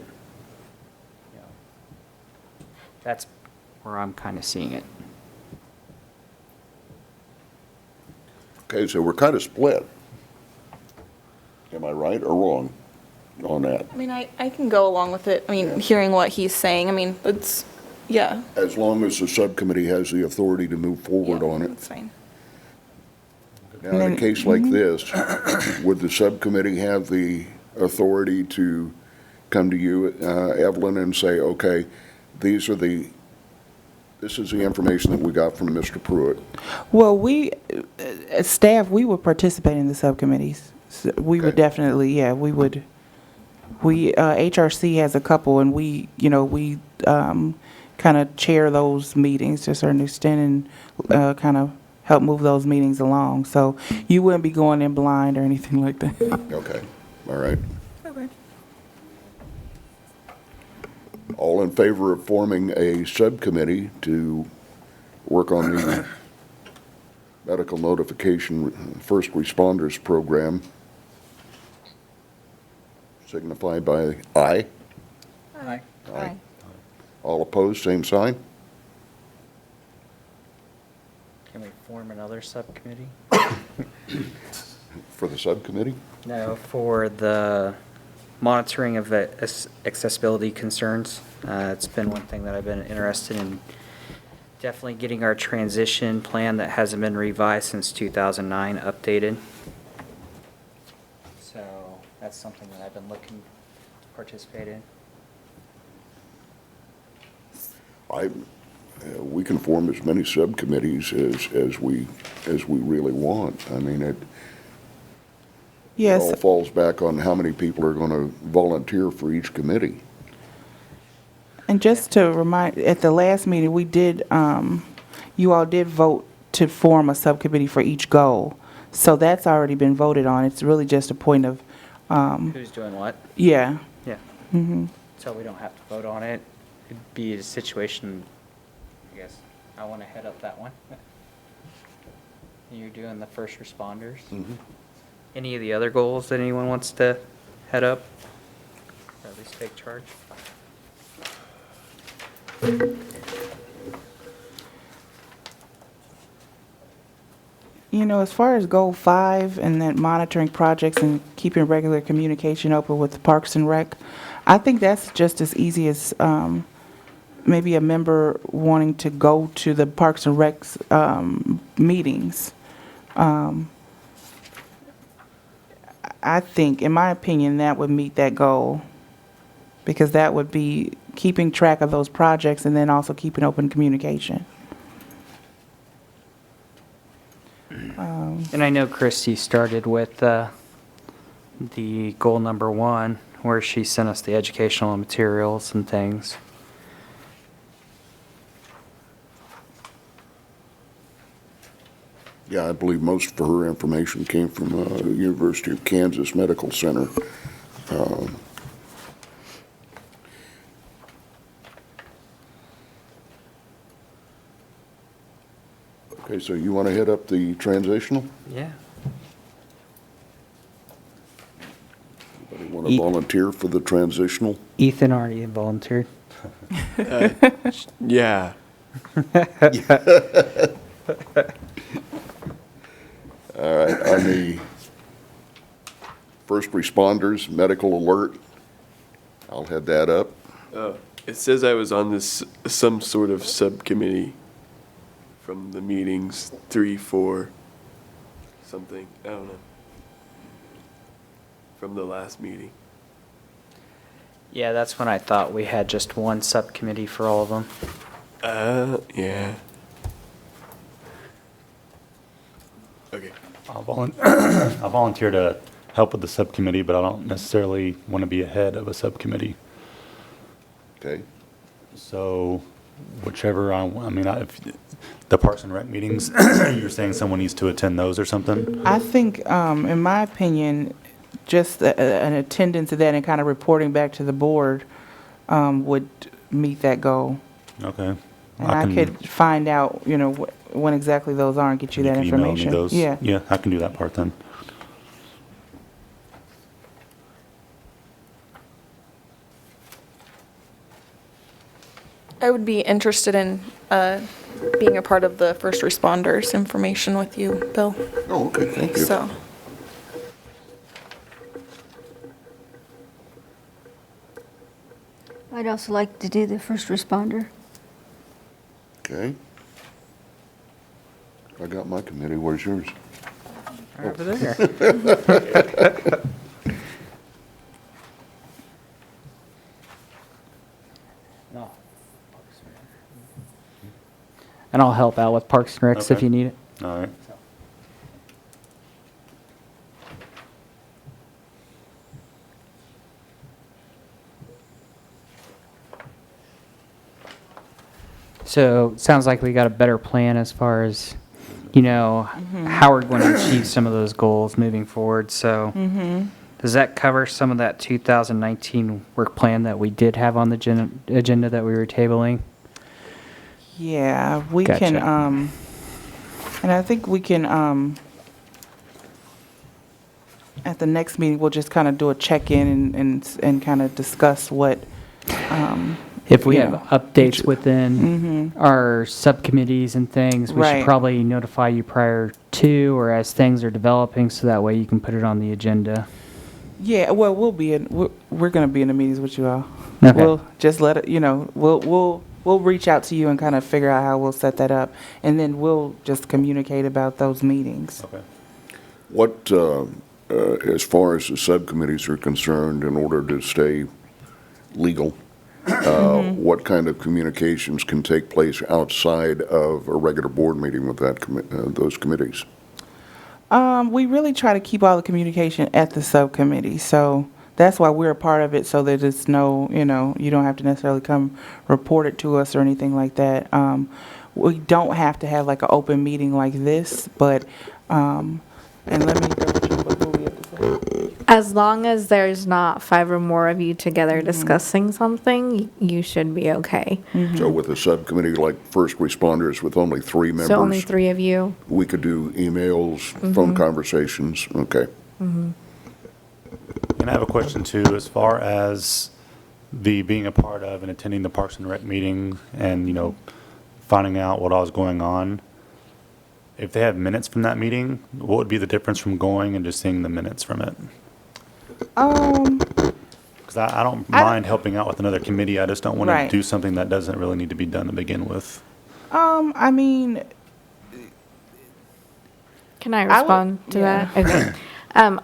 you know, that's where I'm kind of seeing it. Okay, so we're kind of split. Am I right or wrong on that? I mean, I can go along with it. I mean, hearing what he's saying, I mean, it's, yeah. As long as the subcommittee has the authority to move forward Yeah, on it. That's fine. Now, in a case like this, would the subcommittee have the authority to come to you, Evelyn, and say, okay, this is the information that we got from Mr. Pruitt? Well, we, as staff, we would participate in the subcommittees. So we would Okay. definitely, yeah, we would. HRC has a couple, and we, you know, we kind of chair those meetings to a certain extent and kind of help move those meetings along. So you wouldn't be going in blind or anything like that. Okay, all right. Okay. All in favor of forming a subcommittee to work on the medical notification first responders program, signify by aye. Aye. Aye. All opposed, same sign? Can we form another subcommittee? For the subcommittee? No, for the monitoring of the accessibility concerns. It's been one thing that I've been interested in, definitely getting our transition plan that hasn't been revised since 2009 updated. So that's something that I've been looking to participate in. We can form as many subcommittees as we really want. I mean, it Yes. all falls back on how many people are going to volunteer for each committee. And just to remind, at the last meeting, we did, you all did vote to form a subcommittee for each goal. So that's already been voted on. It's really just a point of, Who's doing what? yeah. Yeah. Mm-hmm. So we don't have to vote on it. It'd be a situation, I guess, I want to head up that one. You're doing the first responders. Any of the other goals that anyone wants to head up? Or at least take charge? You know, as far as goal 5 and then monitoring projects and keeping regular communication open with the Parks and Rec, I think that's just as easy as maybe a member wanting to go to the Parks and Rec's meetings. I think, in my opinion, that would meet that goal, because that would be keeping track of those projects and then also keeping open communication. And I know Christy started with the goal number 1, where she sent us the educational materials and things. Yeah, I believe most of her information came from University of Kansas Medical Center. Okay, so you want to head up the transitional? Yeah. Anybody want to volunteer for the transitional? Ethan already volunteered. Yeah. All right, on the first responders, medical alert, I'll head that up. It says I was on this, some sort of subcommittee from the meetings, 3, 4, something, I don't know. From the last meeting. Yeah, that's when I thought we had just one subcommittee for all of them. Yeah. Okay. I'll volunteer to help with the subcommittee, but I don't necessarily want to be a head of a subcommittee. Okay, So whichever I mean, if the Parks and Rec meetings, you're saying someone needs to attend those or something? I think, in my opinion, just an attendance of that and kind of reporting back to the board would meet that goal. Okay. And I could find out, you know, when exactly those are and get you that can email me information. those? Yeah. Yeah, I can do that part then. I would be interested in being a part of the first responders information with you, Bill. oh, okay, thank you. So, I'd also like to do the first responder. Okay. I got my committee, where's yours? Over there. No. And I'll help out with Parks and Recs if Okay. you need it. All right. So it sounds like we got a better plan as far as, you know, how we're going to achieve some of those goals moving forward. So does that cover some of that 2019 work plan that we did have on the agenda that we were tabling? Yeah, we can, Gotcha. and I think we can, at the next meeting, we'll just kind of do a check-in and kind of discuss what, If we you have know, updates within our subcommittees and things, we should Right. probably notify you prior to or as things are developing, so that way you can put it on the agenda. yeah, well, we're going to be in the meetings with you all. Okay. We'll just let it, you know, we'll reach out to you and kind of figure out how we'll set that up, and then we'll just communicate about those meetings. Okay. What, as far as the subcommittees are concerned, in order to stay legal, what kind of communications can take place outside of a regular board meeting with those committees? We really try to keep all the communication at the subcommittee, so that's why we're a part of it, so that it's no, you know, you don't have to necessarily come report it to us or anything like that. We don't have to have like an open meeting like this, but, and let me double check what we have to say. As long as there's not 5 or more of you together discussing something, you should be okay. So with a subcommittee like first responders with only 3 members? So only 3 of you. We could do emails, phone conversations, okay. And I have a question too, as far as the being a part of and attending the Parks and Rec meeting and, you know, finding out what all is going on. If they have minutes from that meeting, what would be the difference from going and just seeing the minutes from it? Because I don't mind helping out with another committee. I just don't want Right. to do something that doesn't really need to be done to begin with. I mean, Can I I would- respond to yeah. that? Okay.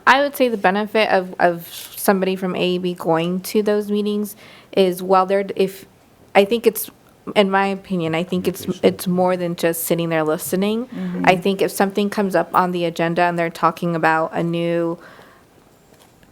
I would say the benefit of somebody from AEB going to those meetings is while they're, I think it's, in my opinion, I think it's more than just sitting there listening. I think if something comes up on the agenda and they're talking about a new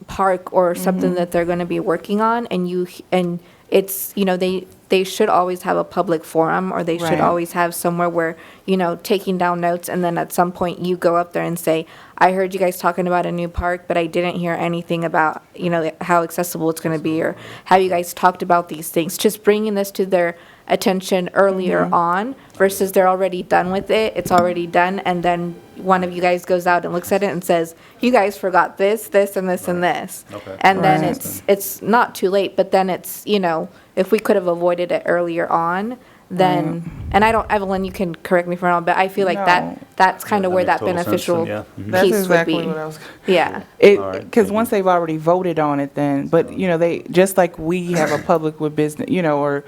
park or something that they're going to be working on, and it's, you know, they should always have a public forum, or they should Right. always have somewhere where, you know, taking down notes, and then at some point you go up there and say, I heard you guys talking about a new park, but I didn't hear anything about, you know, how accessible it's going to be, or have you guys talked about these things? Just bringing this to their attention earlier on versus they're already done with it, it's already done, and then one of you guys goes out and looks at it and says, you guys forgot this, this, and this, and this. Okay. And then Right. it's not too late, but then it's, you know, if we could have avoided it earlier on, then, and I don't, Evelyn, you can correct me if I'm wrong, but I feel like No. that's kind of That where makes that total sense beneficial then, yeah. Mhm. that's piece would exactly be. what I was. Yeah. It, All right, because thank you. once they've already voted on it, then, but, you know, they, just like we have a public with business, you know, or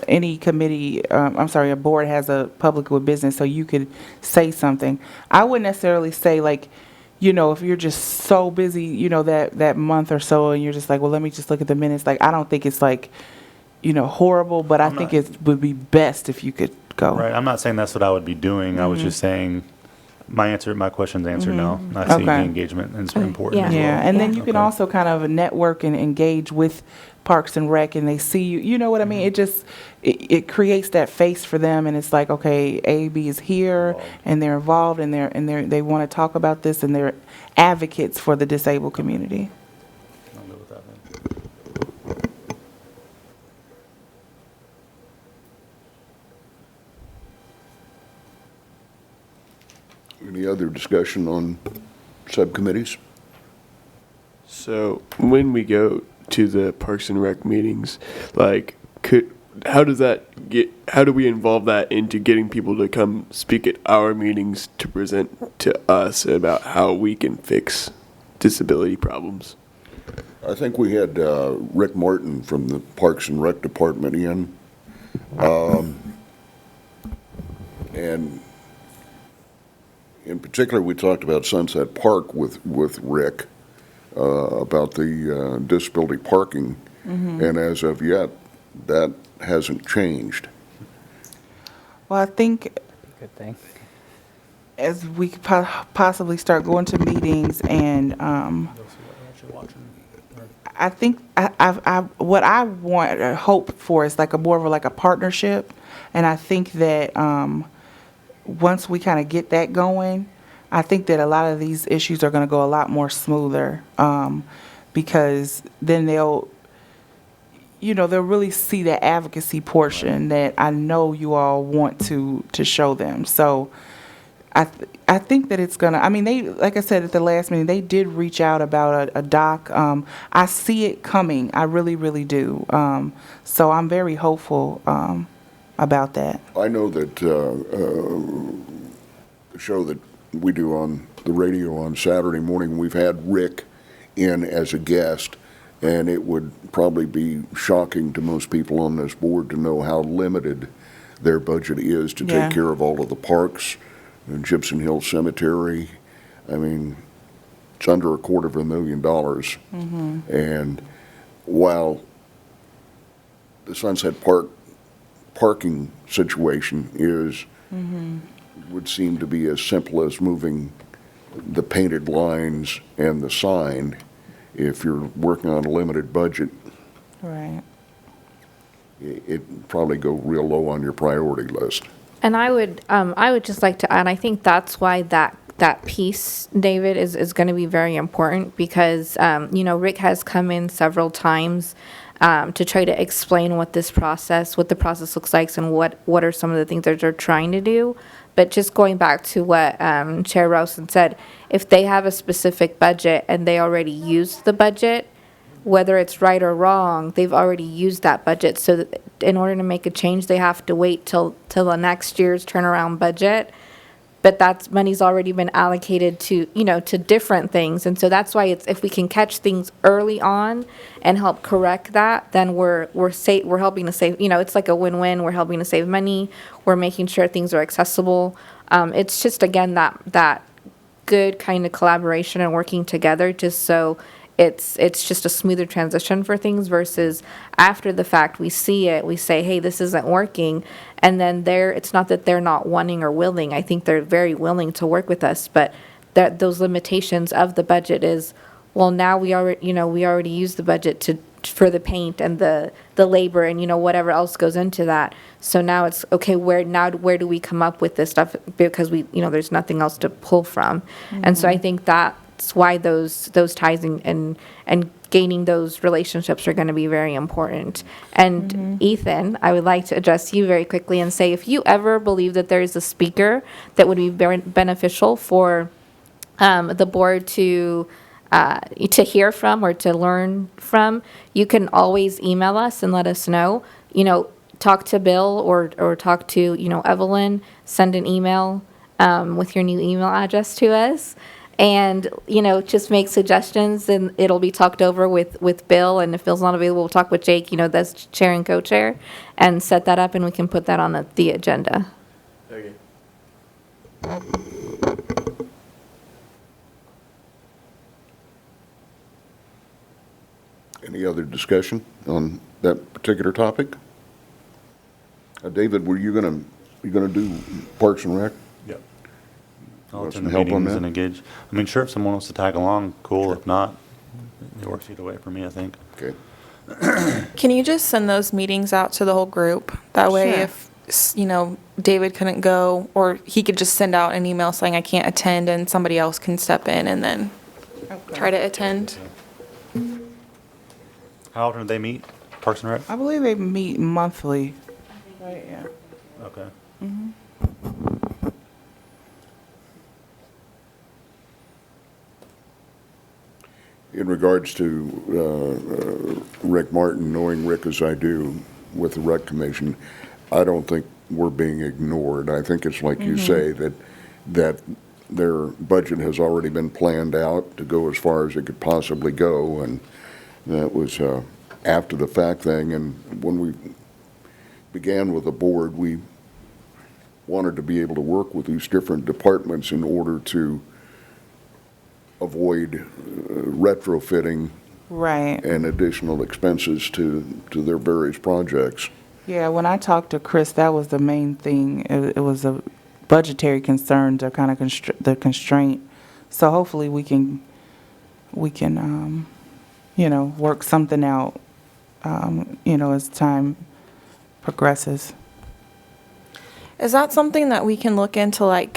any committee, I'm sorry, a board has a public with business, so you could say something. I wouldn't necessarily say like, you know, if you're just so busy, you know, that month or so, and you're just like, well, let me just look at the minutes, like, I don't think it's like, you know, horrible, but I I'm think not- it would be best if you could go. Right, I'm not saying that's what I would be doing. I was just saying, my question's answered now. I see the Okay. engagement is important as well. Yeah, and then you can Okay. also kind of network and engage with Parks and Rec, and they see you, you know what I mean? It just, it creates that face for them, and it's like, okay, AAB is here, and they're involved, and they want to talk about this, and they're advocates for the disabled community. I'm good with that then. Any other discussion on subcommittees? So when we go to the Parks and Rec meetings, like, how do we involve that into getting people to come speak at our meetings to present to us about how we can fix disability problems? I think we had Rick Martin from the Parks and Rec Department in. And in particular, we talked about Sunset Park with Rick, about the disability parking. And as of yet, that hasn't changed. Well, I think Good thing. as we possibly start going to meetings and, I think what I want or hope for is like a more of like a partnership, and I think that once we kind of get that going, I think that a lot of these issues are going to go a lot more smoother, because then they'll really see the advocacy portion that I know you all want to show them. So I think that it's gonna, I mean, they, like I said at the last meeting, they did reach out about a doc. I see it coming. I really, really do. So I'm very hopeful about that. I know that the show that we do on the radio on Saturday morning, we've had Rick in as a guest, and it would probably be shocking to most people on this board to know how limited their budget is to Yeah. take care of all of the parks and Gibson Hill Cemetery. I mean, it's under $250,000. And while the Sunset Park parking situation is, would seem to be as simple as moving the painted lines and the sign, if you're working on a limited budget, Right. it'd probably go real low on your priority list. And I would just like to add, I think that's why that that piece, David, is going to be very important because, Rick has come in several times to try to explain what the process looks like and what are some of the things that they're trying to do. But just going back to what Chair Rosen said, if they have a specific budget and they already used the budget, whether it's right or wrong, they've already used that budget. So that in order to make a change, they have to wait till the next year's turnaround budget. But that's money's already been allocated to, to different things. And so that's why if we can catch things early on and help correct that, then we're helping to save, it's like a win-win. We're helping to save money. We're making sure things are accessible. It's just, again, that good kind of collaboration and working together just so it's just a smoother transition for things versus after the fact we see it, we say, hey, this isn't working. And then it's not that they're not wanting or willing. I think they're very willing to work with us, but those limitations of the budget is, well, now we already used the budget for the paint and the labor and, whatever else goes into that. So now it's, okay, where do we come up with this stuff? Because there's nothing else to pull from. Mm-hmm. And so I think that's why those ties and gaining those relationships are going to be very important. And Ethan, I would like to address you very quickly and say, if you ever believe that there is a speaker that would be very beneficial for the board to hear from or to learn from, you can always email us and let us know. Talk to Bill or talk to Evelyn. Send an email with your new email address to us. And, just make suggestions and it'll be talked over with Bill. And if Bill's not available, we'll talk with Jake, that's chair and co-chair, and set that up and we can put that on the agenda. Okay. Any other discussion on that particular topic? David, were you gonna do Parks and Rec? Yep. Want I'll attend some the help on meetings that? and engage. I mean, sure, if someone wants to tag along, cool. If not, it works either way for me, I think. Okay. Can you just send those meetings out to the whole group? That way Sure. if, David couldn't go, or he could just send out an email saying I can't attend and somebody else can step in and then try to attend. How often do they meet? Parks and Rec? I believe they meet monthly. Right, yeah. Okay. In regards to Rick Martin, knowing Rick as I do with the Rec Commission, I don't think we're being ignored. I think it's like you say, that their budget has already been planned out to go as far as it could possibly go, and that was after the fact thing. And when we began with the board, we wanted to be able to work with these different departments in order to avoid retrofitting Right. and additional expenses to their various projects. Yeah, when I talked to Chris, that was the main thing. It was a budgetary concerns or kind of the constraint. So hopefully we can work something out, as time progresses. Is that something that we can look into,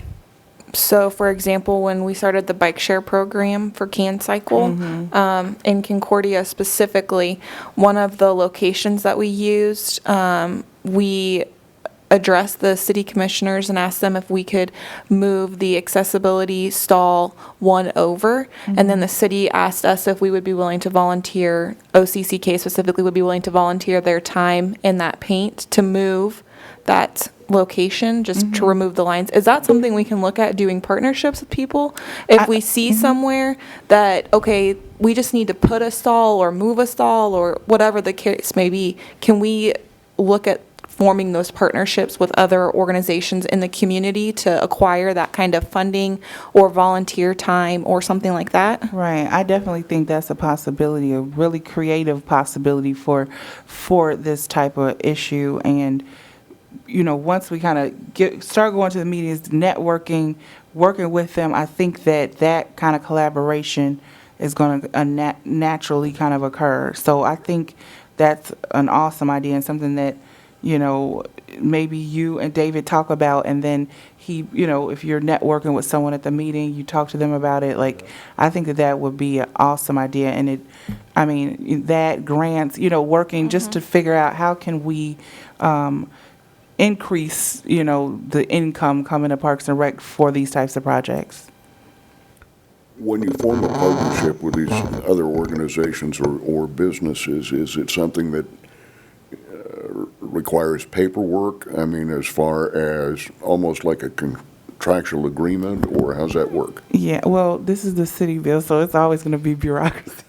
so for example, when we started the bike share program for Can Cycle, in Concordia specifically, one of the locations that we used, we addressed the city commissioners and asked them if we could move the accessibility stall one over. And then the city asked us if we would be willing to volunteer, OCCK specifically would be willing to volunteer their time in that paint to move that location, just to remove the lines. Is that something we can look at doing partnerships with people? If we see somewhere that, okay, we just need to put a stall or move a stall or whatever the case may be, can we look at forming those partnerships with other organizations in the community to acquire that kind of funding or volunteer time or something like that? Right. I definitely think that's a possibility, a really creative possibility for this type of issue. And once we kind of start going to the meetings, networking, working with them, I think that kind of collaboration is going to naturally kind of occur. So I think that's an awesome idea and something that, maybe you and David talk about, and then he, if you're networking with someone at the meeting, you talk to them about it. Like, I think that would be an awesome idea. And that grants, working just to figure out how can we increase, the income coming to Parks and Rec for these types of projects. When you form a partnership with these other organizations or businesses, is it something that requires paperwork? I mean, as far as almost like a contractual agreement, or how's that work? Yeah, well, this is the city bill, so it's always going to be bureaucracy.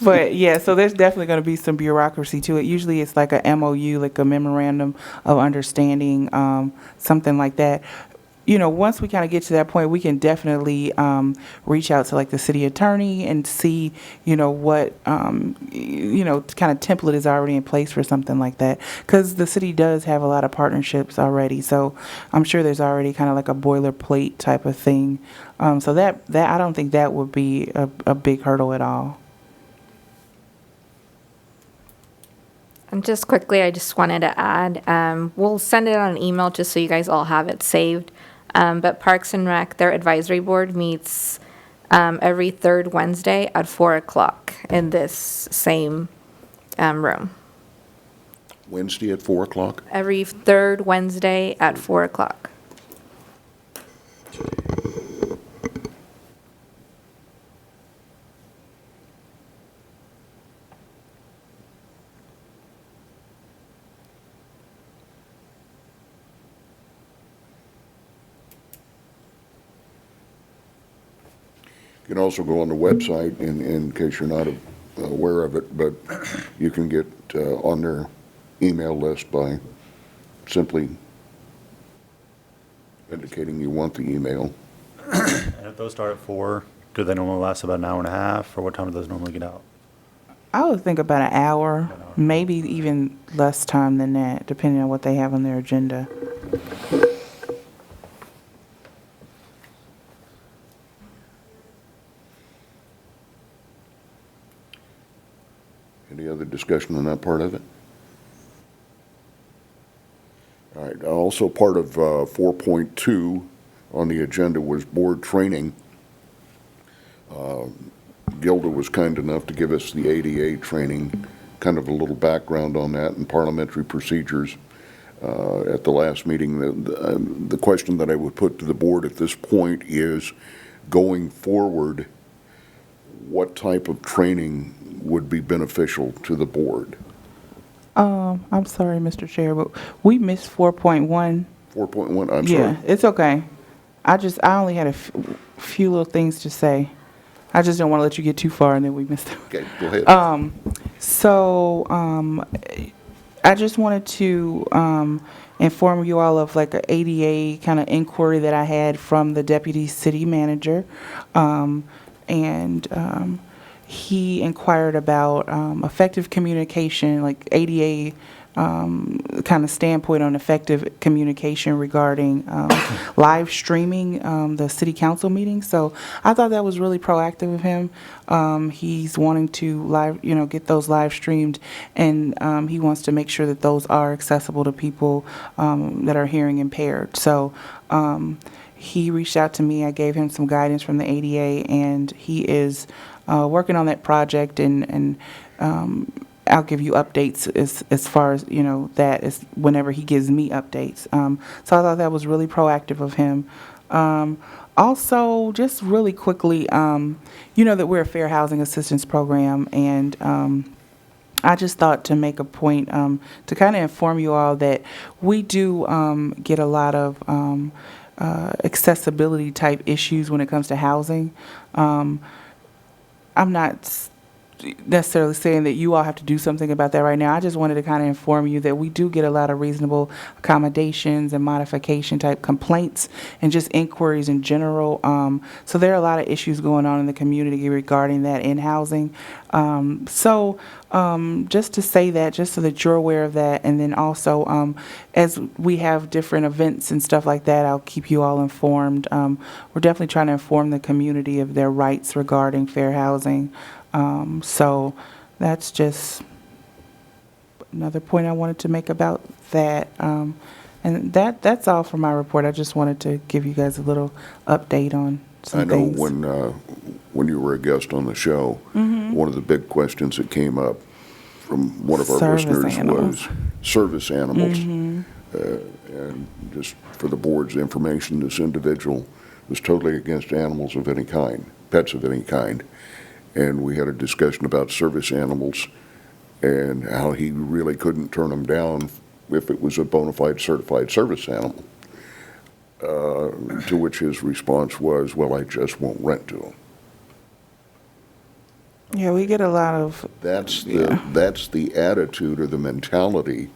But yeah, so there's definitely going to be some bureaucracy to it. Usually it's like a MOU, like a memorandum of understanding, something like that. Once we kind of get to that point, we can definitely reach out to like the city attorney and see, what, kind of template is already in place for something like that. Because the city does have a lot of partnerships already. So I'm sure there's already kind of like a boilerplate type of thing. So that I don't think that would be a big hurdle at all. And just quickly, I just wanted to add, we'll send it on an email just so you guys all have it saved. But Parks and Rec, their advisory board meets every third Wednesday at 4:00 in this same room. Wednesday at 4 o'clock? Every third Wednesday at 4:00. You can also go on the website in case you're not aware of it, but you can get on their email list by simply indicating you want the email. And if those start at 4, do they normally last about an hour and a half, or what time do those normally get out? I would think about an hour, maybe even less time than that, depending on what they have on their agenda. Any other discussion on that part of it? All right, also part of 4.2 on the agenda was board training. Gilda was kind enough to give us the ADA training, kind of a little background on that and parliamentary procedures. At the last meeting, the question that I would put to the board at this point is, going forward, what type of training would be beneficial to the board? I'm sorry, Mr. Chair, but we missed 4.1. 4.1, I'm Yeah, sorry. it's okay. I only had a few little things to say. I just don't want to let you get too far and then we missed it. Okay, go ahead. I just wanted to inform you all of like a ADA kind of inquiry that I had from the deputy city manager. He inquired about effective communication, like ADA kind of standpoint on effective communication regarding live streaming the city council meetings. So I thought that was really proactive of him. He's wanting to get those live streamed, and he wants to make sure that those are accessible to people that are hearing impaired. So he reached out to me. I gave him some guidance from the ADA, and he is working on that project, and I'll give you updates as far as, that is whenever he gives me updates. So I thought that was really proactive of him. Also, just really quickly, that we're a fair housing assistance program, and I just thought to make a point to kind of inform you all that we do get a lot of accessibility type issues when it comes to housing. I'm not necessarily saying that you all have to do something about that right now. I just wanted to kind of inform you that we do get a lot of reasonable accommodations and modification type complaints and just inquiries in general. So there are a lot of issues going on in the community regarding that in housing. Just to say that, just so that you're aware of that, and then also as we have different events and stuff like that, I'll keep you all informed. We're definitely trying to inform the community of their rights regarding fair housing. So that's just another point I wanted to make about that. And that's all for my report. I just wanted to give you guys a little update on some I know things. when you were a guest on the show, one of the big questions that came up from one of our Service listeners animals. was service animals. And just for the board's information, this individual was totally against animals of any kind, pets of any kind. And we had a discussion about service animals and how he really couldn't turn them down if it was a bona fide certified service animal. To which his response was, well, I just won't rent to them. Yeah, we get a lot of, That's Yeah. that's the attitude or the mentality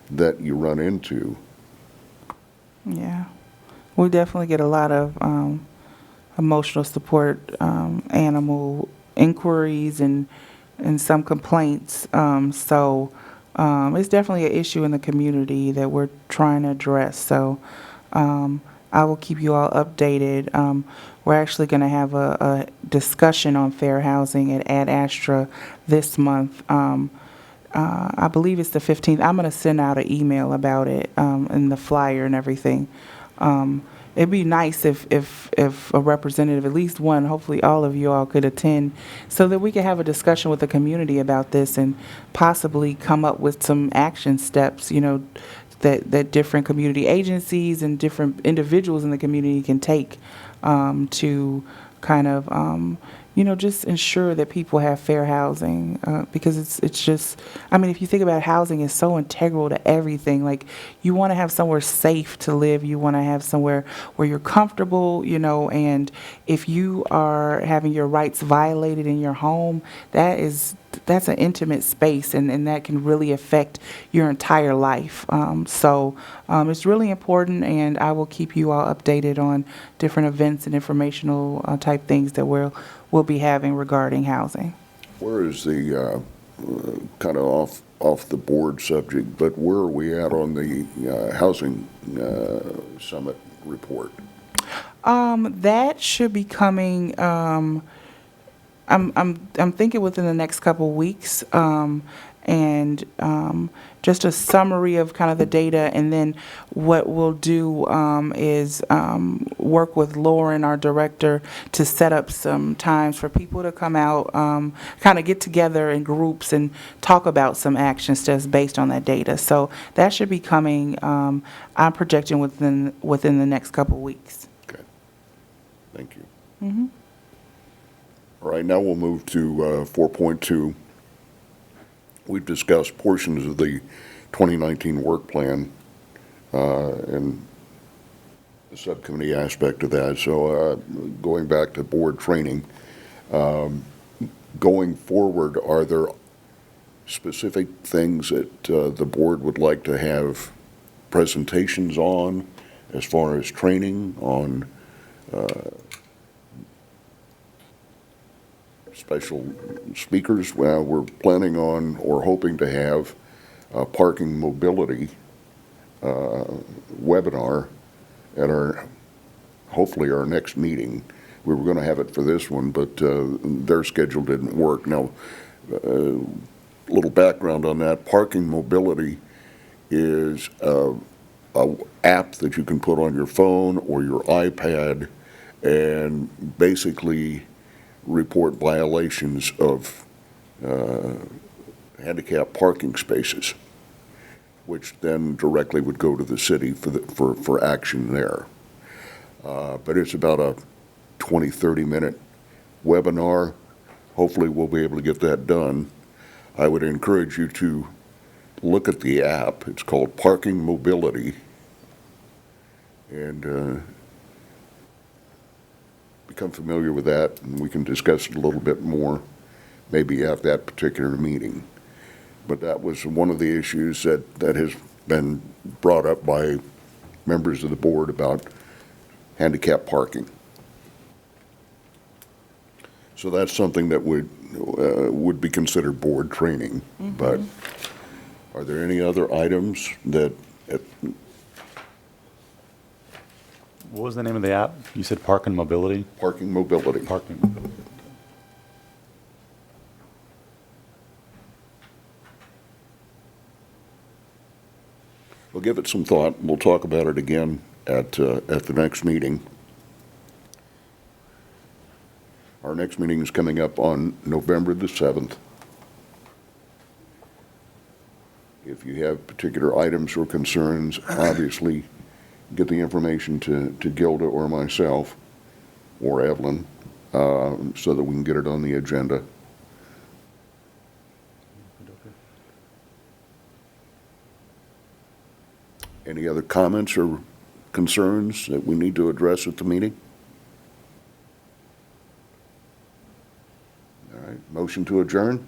that you run into. yeah. We definitely get a lot of emotional support, animal inquiries and some complaints. So it's definitely an issue in the community that we're trying to address. So I will keep you all updated. We're actually going to have a discussion on fair housing at Ad Astra this month. I believe it's the 15th. I'm going to send out an email about it and the flyer and everything. It'd be nice if a representative, at least one, hopefully all of you all could attend so that we could have a discussion with the community about this and possibly come up with some action steps, that different community agencies and different individuals in the community can take to kind of, just ensure that people have fair housing because it's just, I mean, if you think about it, housing is so integral to everything. Like, you want to have somewhere safe to live. You want to have somewhere where you're comfortable, and if you are having your rights violated in your home, that's an intimate space, and that can really affect your entire life. So it's really important, and I will keep you all updated on different events and informational type things that we'll be having regarding housing. Where is the, kind of off the board subject, but where are we at on the housing summit report? That should be coming. I'm thinking within the next couple weeks, and just a summary of kind of the data, and then what we'll do is work with Lauren, our director, to set up some times for people to come out, kind of get together in groups and talk about some action steps based on that data. So that should be coming. I'm projecting within the next couple weeks. Okay, thank you. All right, now we'll move to 4.2. We've discussed portions of the 2019 work plan and the subcommittee aspect of that. So going back to board training, going forward, are there specific things that the board would like to have presentations on as far as training on special speakers? Well, we're planning on or hoping to have a parking mobility webinar at hopefully our next meeting. We were going to have it for this one, but their schedule didn't work. Now, a little background on that. Parking mobility is a app that you can put on your phone or your iPad and basically report violations of handicap parking spaces, which then directly would go to the city for action there. But it's about a 20-30 minute webinar. Hopefully we'll be able to get that done. I would encourage you to look at the app. It's called Parking Mobility, and become familiar with that, and we can discuss it a little bit more maybe at that particular meeting. But that was one of the issues that has been brought up by members of the board about handicap parking. So that's something that would be considered board training. But are there any other items that What was the name of the app? You said Park and Mobility? parking mobility? Parking Mobility. We'll give it some thought. We'll talk about it again at the next meeting. Our next meeting is coming up on November the 7th. If you have particular items or concerns, obviously, get the information to Gilda or myself or Evelyn, so that we can get it on the agenda. Any other comments or concerns that we need to address at the meeting? All right, motion to adjourn?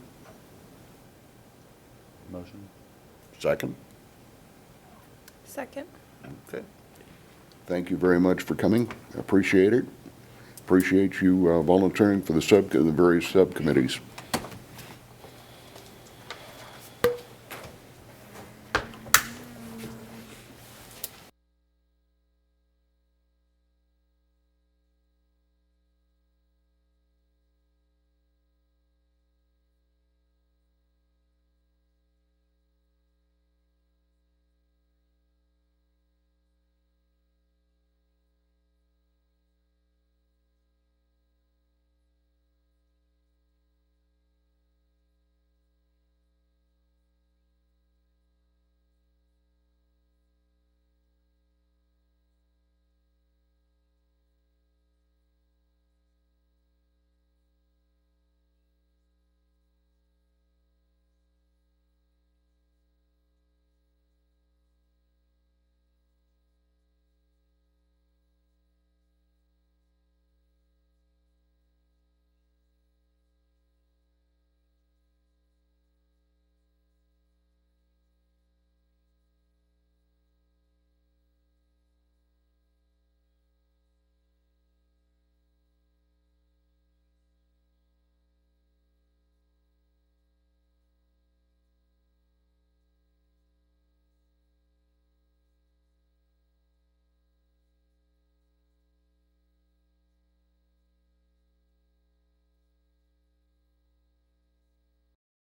Motion. Second? Second. Okay. Thank you very much for coming. Appreciate it. Appreciate you volunteering for the various subcommittees.